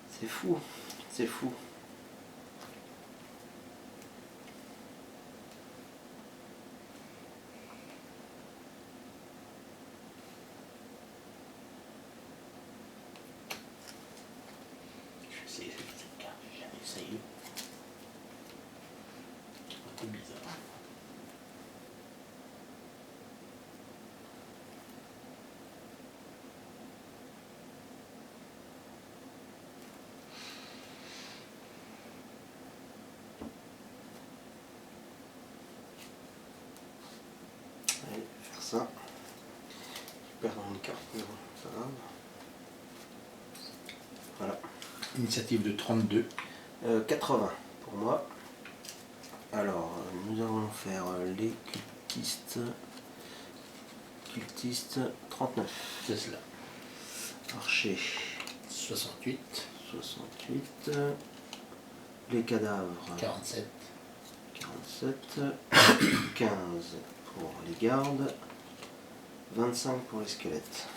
C'est fou, c'est fou. Je vais essayer cette carte, j'ai jamais essayé. C'est un peu bizarre. Allez, faire ça. Je perds une carte, mais bon, c'est pas grave. Voilà. Initiative de 32. 80 pour moi. Alors, nous allons faire les cultistes 39. C'est cela. Archer 68. 68. Les cadavres 47. 47. 15 pour les gardes. 25 pour les squelettes.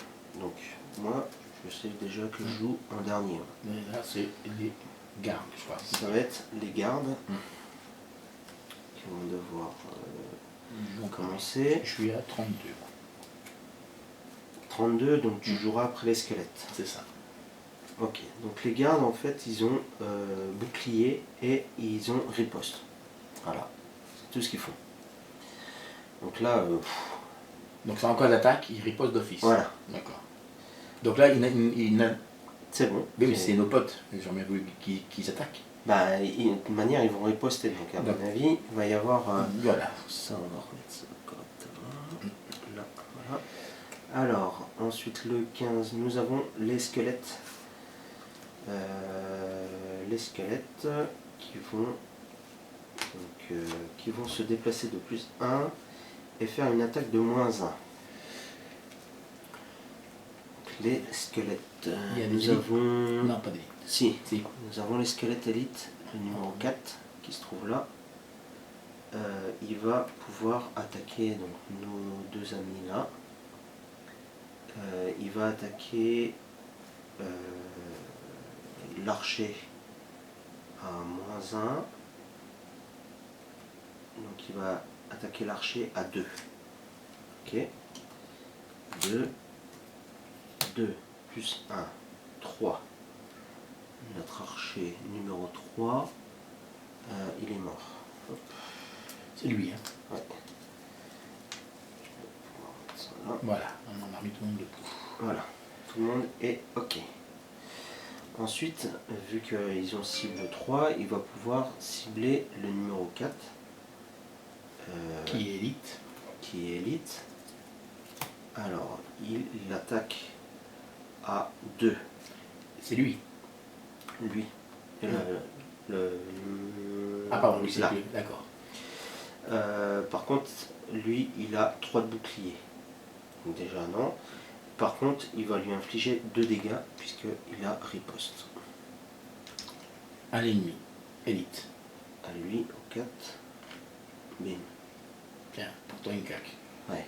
Donc, moi, je sais déjà que je joue en dernier. Mais là, c'est les gardes, je crois. Ça va être les gardes qui vont devoir Donc, commencer. je suis à 32. 32, donc tu joueras après les squelettes. C'est ça. Ok, donc les gardes en fait ils ont bouclier et ils ont riposte. Voilà, c'est tout ce qu'ils font. Donc là, Donc, c'est encore d'attaque, il riposte d'office. voilà, D'accord. Donc là, c'est bon. oui, mais c'est nos potes, j'aimerais bien voulu qu'ils s'attaquent. Bah, de toute manière ils vont riposter, donc à mon avis il va y avoir. Voilà. Ça on va remettre ça correctement. Là, voilà. Alors, ensuite le 15, nous avons les squelettes. Les squelettes qui vont se déplacer de plus 1 et faire une attaque de moins 1. Les squelettes. Il y a des Nous élites. avons. Non, pas des. Si, Si. nous avons les squelettes élites, le numéro 4 qui se trouve là. Il va pouvoir attaquer donc, nos deux amis là. Il va attaquer l'archer à moins 1. Donc il va attaquer l'archer à 2. Ok. 2. 2 plus 1. 3. Notre archer numéro 3. Il est mort. Hop. C'est lui, hein. Ouais. Je vais pouvoir mettre ça là. Voilà, on en a mis tout le monde debout. Voilà. Tout le monde est OK. Ensuite, vu qu'ils ont cible 3, il va pouvoir cibler le numéro 4. Qui est élite. Qui est élite. Alors, il attaque à 2. C'est lui. Lui. Et Ah pardon, lui c'est là. lui, d'accord. Par contre, lui, il a 3 de bouclier. Donc déjà non. Par contre, il va lui infliger 2 dégâts puisqu'il a riposte. À l'ennemi. Élite. À lui, au 4. Bim. Tiens, pour toi une claque. Ouais.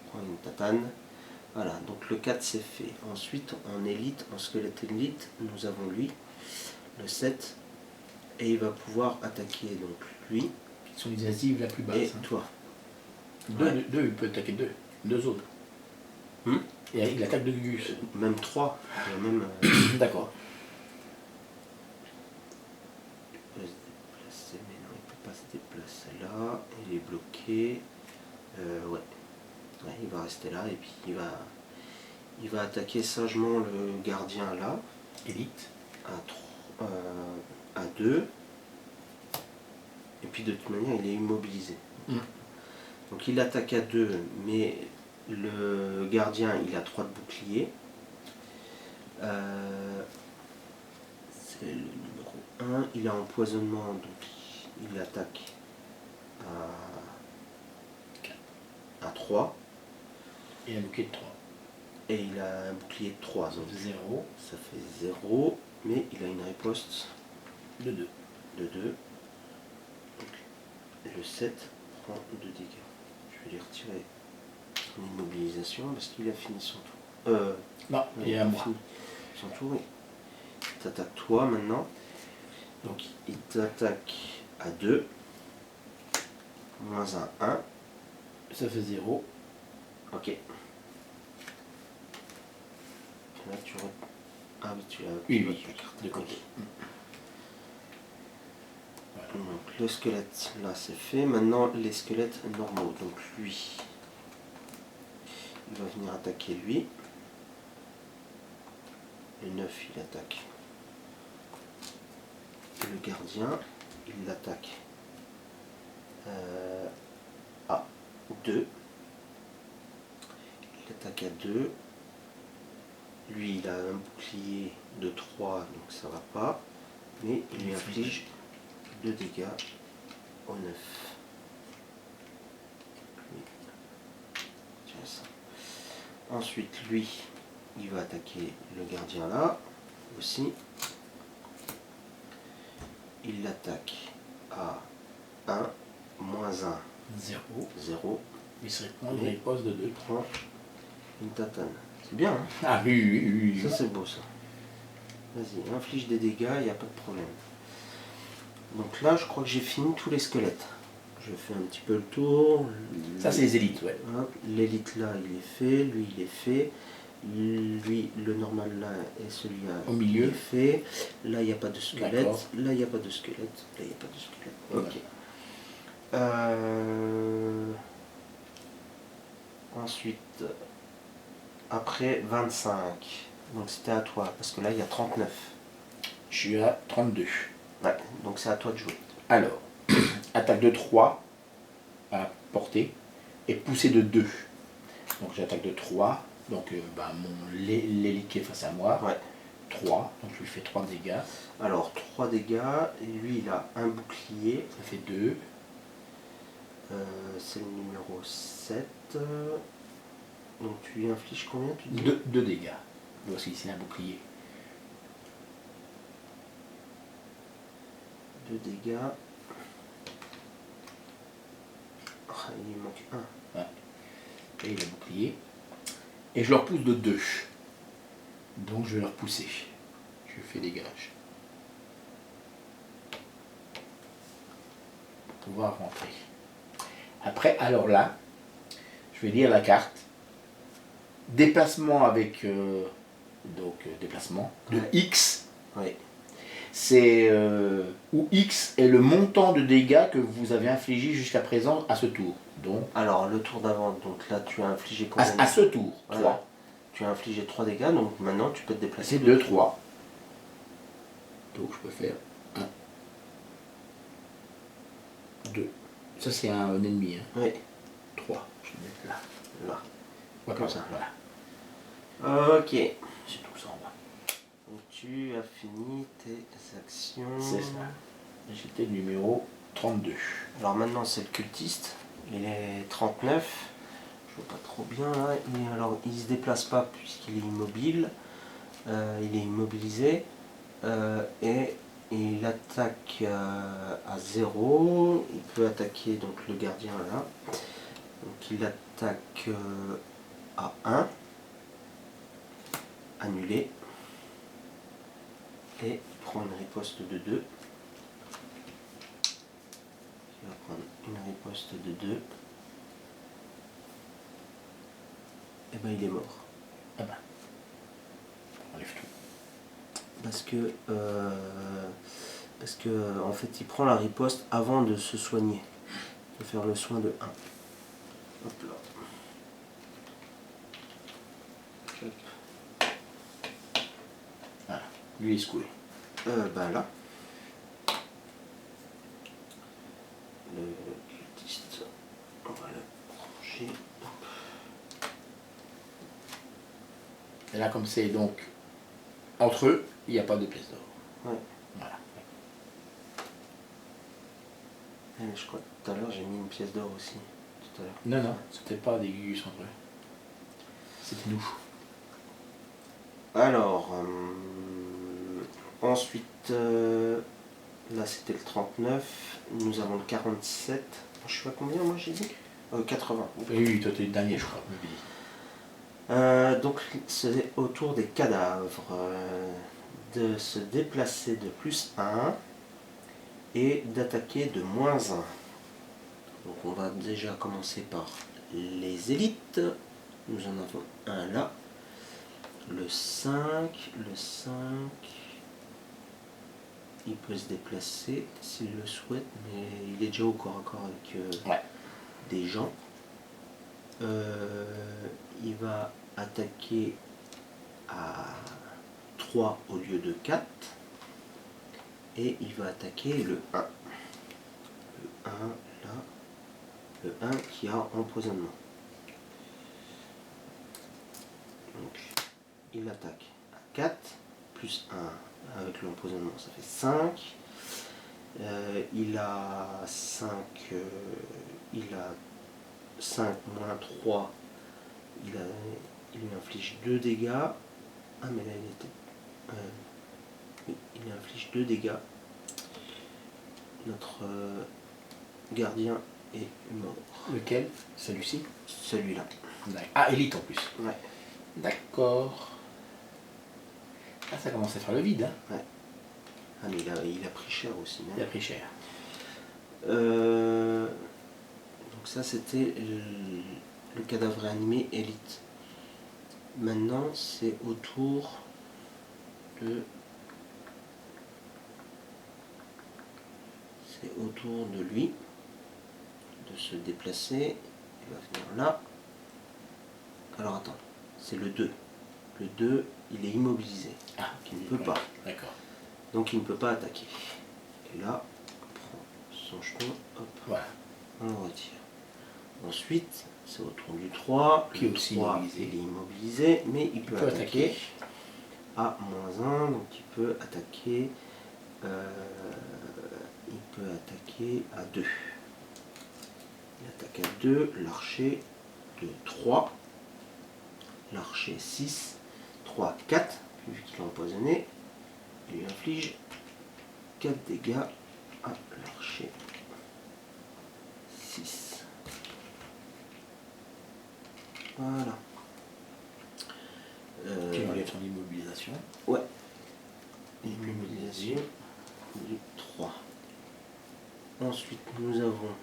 Prends une tatane. Voilà, donc le 4 c'est fait. Ensuite, en élite, en squelette élite, nous avons lui, le 7. Et il va pouvoir attaquer donc lui. Qui sont les initiatives la plus basse. Et hein. toi. Deux, il peut attaquer deux autres. Hmm. Et il attaque de Gugus. Même 3. Même, D'accord. il peut se déplacer, mais non, il ne peut pas se déplacer là. Il est bloqué. Ouais. Ouais, il va rester là et puis il va attaquer sagement le gardien là. Élite. À 2. Et puis de toute manière, il est immobilisé. Mm. Donc il attaque à 2, mais le gardien, il a 3 de bouclier. C'est le numéro 1. Il a empoisonnement, donc il attaque à 3. Et un bouquet de 3. Et il a un bouclier de 3. Donc 0. ça fait 0. Mais il a une riposte De 2. de 2. Donc le 7 prend 2 dégâts. Je vais lui retirer son immobilisation parce qu'il a fini son tour. Non, il est à moi. Fini son tour. Il t'attaque toi maintenant. Donc il t'attaque à 2. Moins un 1. Ça fait 0. Ok. Là tu re... Ah oui, tu as Oui, la carte de à côté. côté. Voilà. Donc le squelette là c'est fait. Maintenant les squelettes normaux. Donc lui, il va venir attaquer lui. Le 9 il attaque le gardien. Il l'attaque à 2. Il attaque à 2. Lui il a un bouclier de 3 donc ça va pas. Mais il lui inflige 2 dégâts au 9. Tiens ça. Ensuite lui il va attaquer le gardien là aussi. Il l'attaque à 1, moins 1, 0. 0. Il se répond une riposte de 2. Il prend une tatane. C'est bien, hein? Ah oui. Ça c'est beau ça. Vas-y, inflige des dégâts, il n'y a pas de problème. Donc là, je crois que j'ai fini tous les squelettes. Je fais un petit peu le tour. Ça c'est les élites, ouais. L'élite là, il est fait. Lui, il est fait. Lui, le normal là et celui-là, Au milieu. il est fait. Là, il n'y a pas de squelette. D'accord. Là, il n'y a pas de squelette. Là, il n'y a pas de squelette. Voilà. Ok. Ensuite, après 25. Donc c'était à toi, parce que là, il y a 39. Je suis à 32. Ouais, donc c'est à toi de jouer. Alors, attaque de 3 à portée et poussée de 2. Donc j'attaque de 3. Donc l'élite qui est face à moi. Ouais. 3. Donc je lui fais 3 dégâts. Alors, 3 dégâts. Et lui, il a un bouclier. Ça fait 2. C'est le numéro 7. Donc tu lui infliges combien, tu dis? 2 dégâts. Voici, c'est un bouclier. 2 dégâts. Ah, il manque 1. Ouais. Et il a bouclier. Et je le repousse de 2. Donc je vais le repousser. Je fais dégage. Pour pouvoir rentrer. Après, alors là, je vais lire la carte. Déplacement avec déplacement de Ouais. X. Oui. C'est où X est le montant de dégâts que vous avez infligé jusqu'à présent à ce tour. Donc Alors, le tour d'avant, donc là, tu as infligé combien? à ce tour, 3. Voilà. Tu as infligé 3 dégâts, donc maintenant, tu peux te déplacer. C'est 2, 3. Donc je peux faire 1, 2. Ça c'est un ennemi. Hein. Oui, 3. Je vais mettre là. là. Ouais, Comme ça. Voilà. Ok. C'est tout ça en bas. Donc tu as fini tes actions. C'est ça. J'étais le numéro 32. Alors maintenant c'est le cultiste, il est 39, je vois pas trop bien là, alors il se déplace pas puisqu'il est immobile, il est immobilisé, et il attaque à 0, il peut attaquer donc le gardien là, donc il attaque à 1, annulé, et prend une riposte de 2. Il va prendre une riposte de 2. Et ben il est mort. Ah ben, on enlève tout. Parce que en fait il prend la riposte avant de se soigner, de faire le soin de 1. Hop là. Hop. Voilà, lui il est secoué. Ben là. Le cultiste, on va le ranger. Et là, comme c'est donc entre eux, il n'y a pas de pièce d'or. Ouais. Voilà. Je crois que tout à l'heure j'ai mis une pièce d'or aussi. Tout à l'heure. Non, non, c'était pas des gugus entre eux. C'était nous. Alors, ensuite, là c'était le 39, nous avons le 47. Je suis à combien moi j'ai dit 80. Oui, toi t'es le dernier, je crois. Donc c'est au tour des cadavres de se déplacer de +1 et d'attaquer de -1. Donc on va déjà commencer par les élites. Nous en avons un là. Le 5, il peut se déplacer s'il le souhaite, mais il est déjà au corps à corps avec des gens. Il va attaquer à 3 au lieu de 4 et il va attaquer le 1. Le 1 là, le 1 qui a empoisonnement. Donc il attaque à 4 plus 1 avec l'empoisonnement, ça fait 5. Il a 5, il a 5 moins 3, il lui inflige 2 dégâts. Ah mais là il était... oui, il lui inflige 2 dégâts. Notre gardien est mort. Lequel? Celui-ci? Celui-là. Ah, élite en plus. Ouais. D'accord. Ah, ça commence à faire le vide. Hein. Ouais. Ah mais il a pris cher aussi. Hein. Il a pris cher. Donc ça c'était le cadavre réanimé élite. Maintenant c'est au tour de... C'est au tour de lui de se déplacer. Il va venir là. Alors attends, c'est le 2. Le 2, il est immobilisé. Ah, il ne peut pas. D'accord. Donc il ne peut pas attaquer. Et là, on prend son jeton, hop, voilà. On le retire. Ensuite, c'est au tour du 3. Qui est aussi 3, immobilisé. il est immobilisé, mais il peut attaquer à -1. Donc il peut attaquer à 2. Il attaque à 2, l'archer de 3, l'archer 6, 3, 4, vu qu'il est empoisonné, il lui inflige 4 dégâts à l'archer 6. Voilà. Tu enlèves ton immobilisation. Ouais. Immobilisation du 3. Ensuite, nous avons...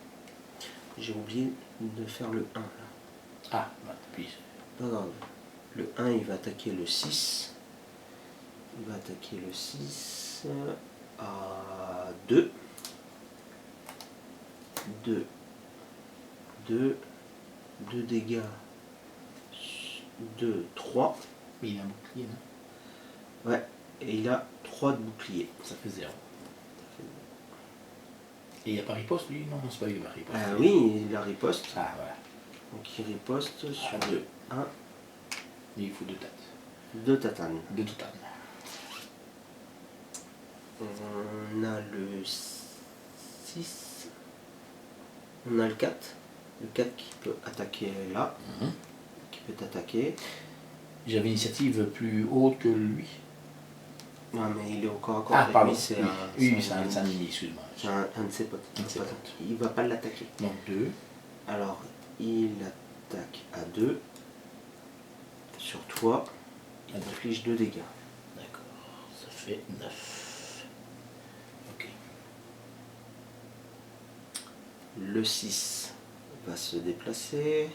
J'ai oublié de faire le 1 là. Ah, bah, puis. Pas grave. Le 1, il va attaquer le 6. Il va attaquer le 6 à 2. 2 dégâts. 2, 3. Mais il a un bouclier, non? Ouais, et il a 3 de bouclier. Ça fait 0. Et il n'y a pas riposte, lui? Non, c'est pas lui qui va riposte. Oui, il a riposte. Ah, voilà. Donc il riposte sur le 1. Et il faut 2 têtes. 2 tatanes. 2 tatanes. On a le 6 On a le 4. Le 4 qui peut attaquer là. Qui peut t'attaquer. J'avais une initiative plus haute que lui. Non, mais il est au corps à corps. Ah, pardon. Lui, c'est Oui, un, oui, c'est un ennemi, excuse-moi. c'est un de ses potes. Un de ses potes. Il va pas l'attaquer. Donc 2. Alors, il attaque à 2. Sur toi, il t'inflige 2 dégâts. D'accord, ça fait 9. Ok. Le 6 va se déplacer.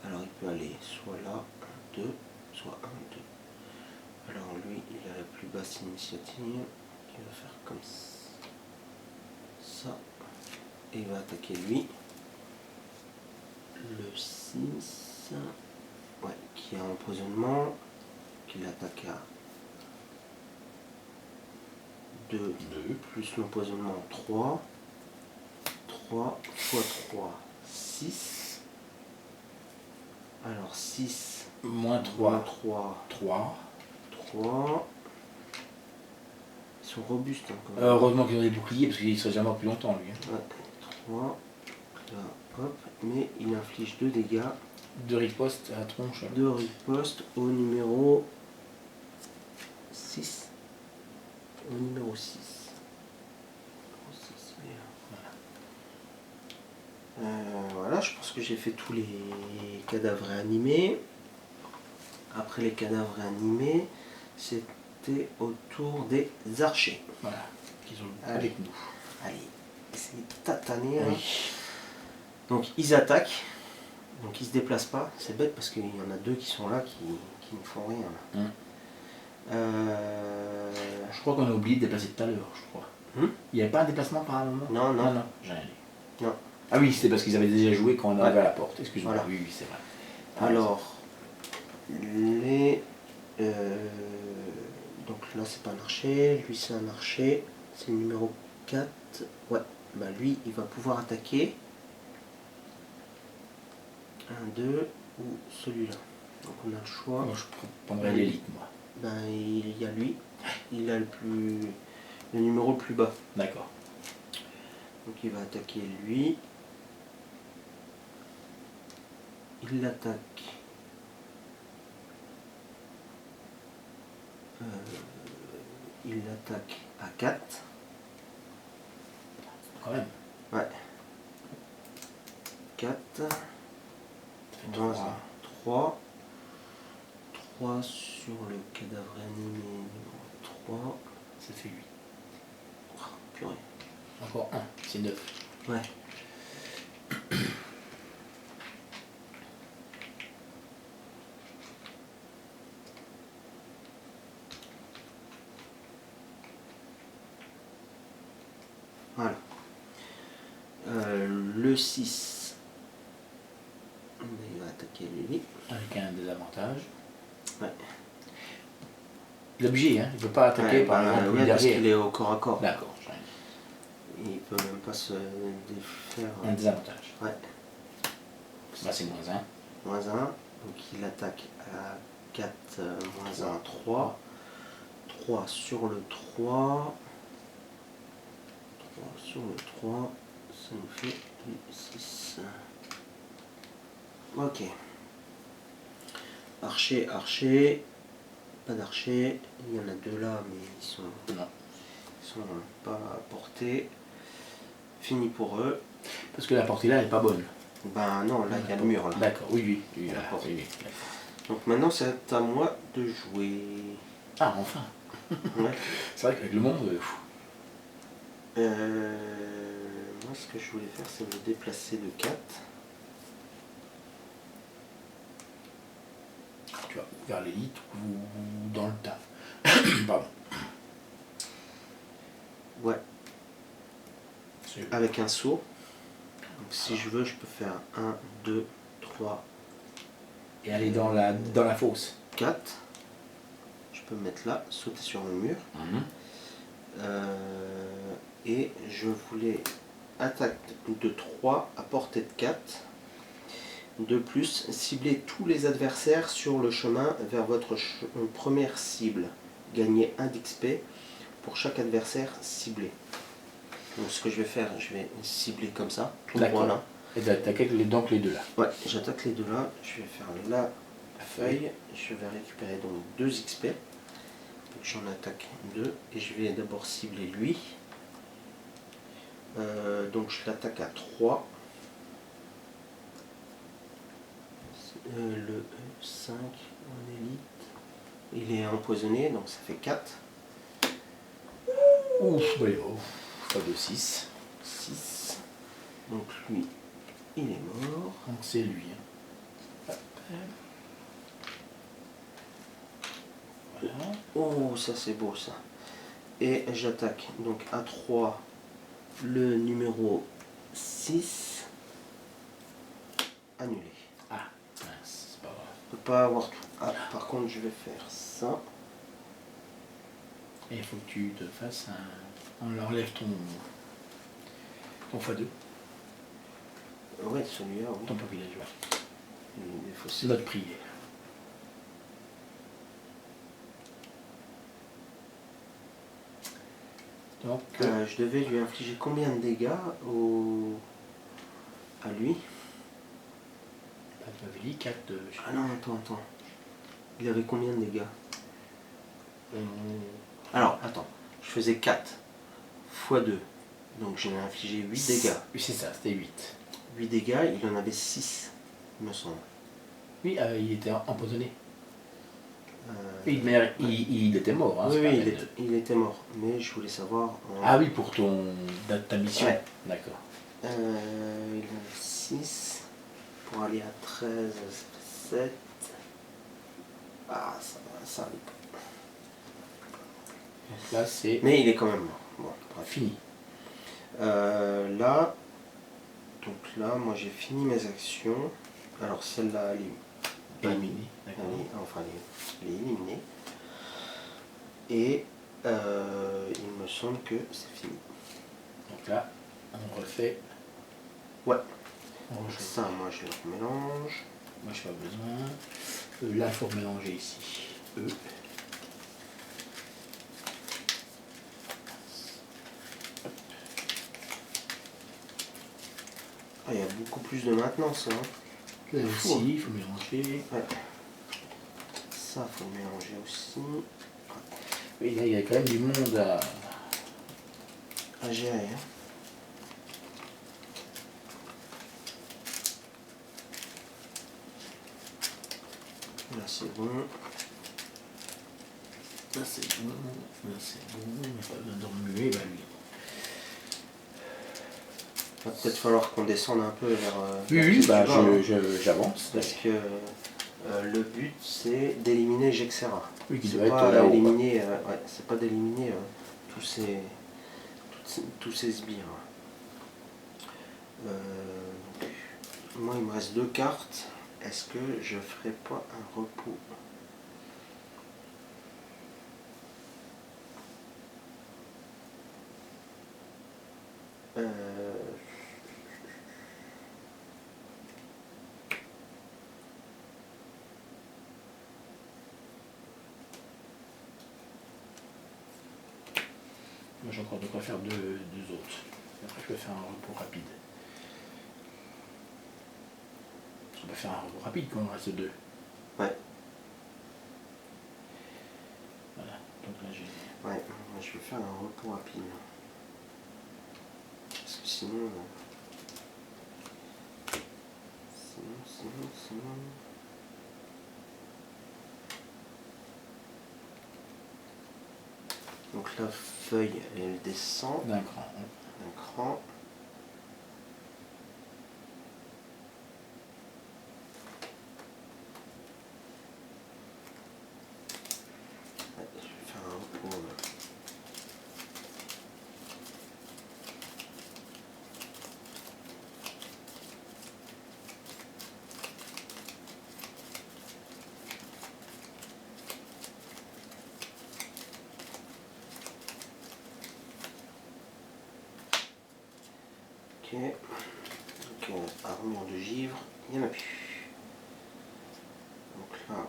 Alors, il peut aller soit là, 1, 2, soit 1, 2. Alors, lui, il a la plus basse initiative. Il va faire comme ça. Et il va attaquer lui. Le 6, ouais, qui a empoisonnement, qui l'attaque à 2, plus l'empoisonnement 3. 3 fois 3, 6. Alors 6 Moins 3. moins 3, 3. 3. Ils sont robustes hein, quand même. Heureusement qu'ils ont des boucliers parce qu'il serait jamais mort plus longtemps lui. Hein. Ouais, 3. Là, hop, mais il inflige 2 dégâts. 2 ripostes à la tronche. 2 ripostes au numéro 6. Au numéro 6. Voilà, je pense que j'ai fait tous les cadavres réanimés. Après les cadavres réanimés, c'était au tour des archers. Voilà, qui sont Allez. avec nous. Allez, essayez de tataner. Oui. Hein. Donc ils attaquent. Donc ils se déplacent pas. C'est bête parce qu'il y en a 2 qui sont là qui ne font rien. Là. Je crois qu'on a oublié de déplacer tout à l'heure, je crois. Il n'y avait pas un déplacement par un moment? Non, non. Non, j'ai rien dit. Non. Ah oui, c'était parce qu'ils avaient déjà joué quand on arrivait Ouais. à la porte. Excuse-moi. Voilà. Oui, c'est vrai. Alors, les... donc là c'est pas un archer, lui c'est un archer, c'est le numéro 4. Ouais, bah lui il va pouvoir attaquer. 1, 2 ou celui-là. Donc on a le choix. Moi, je prendrais l'élite, moi. Ben, il y a lui, il a le numéro le plus bas. D'accord. Donc il va attaquer lui. Il l'attaque. Il l'attaque à 4. Quand même. Ouais. 4. Moins 1. 3. 3 sur le cadavre animé numéro 3. Ça fait 8. Oh, purée. Encore 1, c'est 9. Ouais. Voilà. Le 6. Il va attaquer lui. Avec un désavantage. Ouais. Il est obligé, hein. Il ne peut pas attaquer Ouais, par bah, exemple ouais, parce derrière. qu'il est au corps à corps. D'accord, Il peut même pas se défaire. un désavantage. Ouais. Bah, c'est moins 1. Moins 1. Donc il attaque à 4, moins 1, 3. 3 sur le 3. 3 sur le 3. Ça nous fait 6. Ok. Archer, archer. Pas d'archer. Il y en a 2 là, mais ils sont pas à portée. Fini pour eux. Parce que la portée là, elle n'est pas bonne. Ben non, là il y a le mur là. D'accord, oui. D'accord. Oui. Donc maintenant c'est à moi de jouer. Ah, enfin. Ouais. C'est vrai qu'avec le monde, Moi ce que je voulais faire c'est me déplacer de 4. tu vois, vers l'élite ou dans le tas. Pardon. Ouais. C'est- Avec un saut. Donc si je veux je peux faire 1, 2, 3, Et aller dans la fosse. 4. Je peux me mettre là, sauter sur le mur. Et je voulais attaque de 3 à portée de 4. De plus, cibler tous les adversaires sur le chemin vers votre première cible. Gagnez 1 d'XP pour chaque adversaire ciblé. Donc ce que je vais faire, je vais cibler comme ça, tout D'accord. droit là. Et d'attaquer donc les deux là. Ouais, j'attaque les deux là, je vais faire la feuille, je vais récupérer donc 2 XP. Donc j'en attaque 2 et je vais d'abord cibler lui. Donc je l'attaque à 3. Le 5 en élite. Il est empoisonné, donc ça fait 4. Ouf, oui, fois de 6. 6. Donc lui, il est mort. Donc c'est lui. Hop. Voilà. Oh, ça c'est beau ça. Et j'attaque donc à 3 le numéro 6. Annulé. Ah, mince, c'est pas grave. Je peux pas avoir tout. Ah, par contre, je vais faire ça. Et il faut que tu te fasses un. On enlève ton x2, Ouais, celui-là, oui. ton papier villageois. Il faut se- Notre prière. Donc, je devais lui infliger combien de dégâts à lui? tu m'avais dit 4 de. Ah non, attends. Il avait combien de dégâts? Alors, attends. Je faisais 4 x 2. Donc j'en ai infligé 8 dégâts. Oui, c'est ça, c'était 8. 8 dégâts, il en avait 6, il me semble. Oui, il était empoisonné. Euh, Oui, mais il était mort. Hein, oui, c'est pas oui, la peine de- il était mort. Mais je voulais savoir. Ah oui, pour ta mission. Ouais. D'accord. Il en avait 6. Pour aller à 13, ça fait 7. Ah, ça arrive pas. Donc là, c'est Mais il est quand même mort. Bon, bref. fini. Là, donc là, moi j'ai fini mes actions. Alors celle-là, elle est Éliminé. D'accord. elle est éliminée. Et il me semble que c'est fini. Donc là, on refait. Ouais. On refait. Ça, moi je le mélange. Moi, je n'ai pas besoin. Là, il faut mélanger ici. Ah, il y a beaucoup plus de maintenance. Hein. Là Fou, aussi, il faut mélanger. Ouais. Ça, faut le mélanger aussi. Oui, là, il y a quand même du monde À gérer. Hein. Là, c'est bon. Là, c'est bon. Là, c'est bon. Il n'y a pas besoin de remuer. Bah, lui. Il va peut-être falloir qu'on descende un peu vers. Oui, vers oui, qui bah, tu vas, hein. j'avance. Parce que le but c'est d'éliminer Jexera. Oui, qui C'est doit être pas là-haut. éliminer, c'est pas d'éliminer tous ces sbires. Moi il me reste 2 cartes. Est-ce que je ferai pas un repos? Moi, j'ai encore de quoi faire deux autres. Après, je vais faire un repos rapide. On va faire un repos rapide quand on reste 2. Ouais. Voilà. Donc là, j'ai. Ouais, moi je vais faire un repos rapide. Parce que sinon. Sinon. Donc la feuille, elle descend D'un cran. d'un cran. Ouais, je vais faire un repos. Ok. Donc armure de givre, il n'y en a plus. Donc là.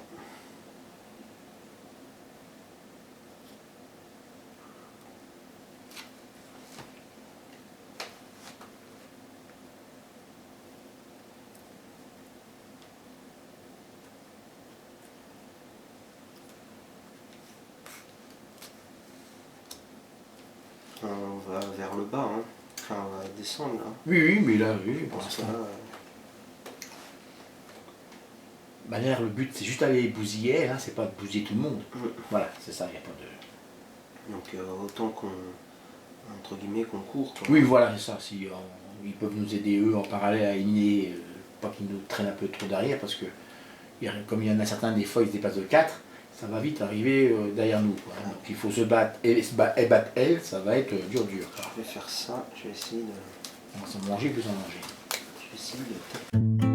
va vers le bas, hein. Enfin on va descendre là. Oui, oui, mais là, oui, pour Parce que l'instant. là, Bah, d'ailleurs, le but, c'est juste d'aller bousiller, hein, c'est pas de bousiller tout le monde. Mm. Voilà, c'est ça, il n'y a pas de... donc autant qu'on, entre guillemets, qu'on court, quoi. Oui, voilà, c'est ça. Si, ils peuvent nous aider, eux, en parallèle à éliminer, pas qu'ils nous traînent un peu trop derrière, parce que comme il y en a certains, des fois, ils se dépassent de 4, ça va vite arriver derrière nous, quoi. Donc il faut se battre et battre elle, ça va être dur, dur. Je vais faire ça, je vais essayer de... On va s'en manger, plus en manger. Je vais essayer de...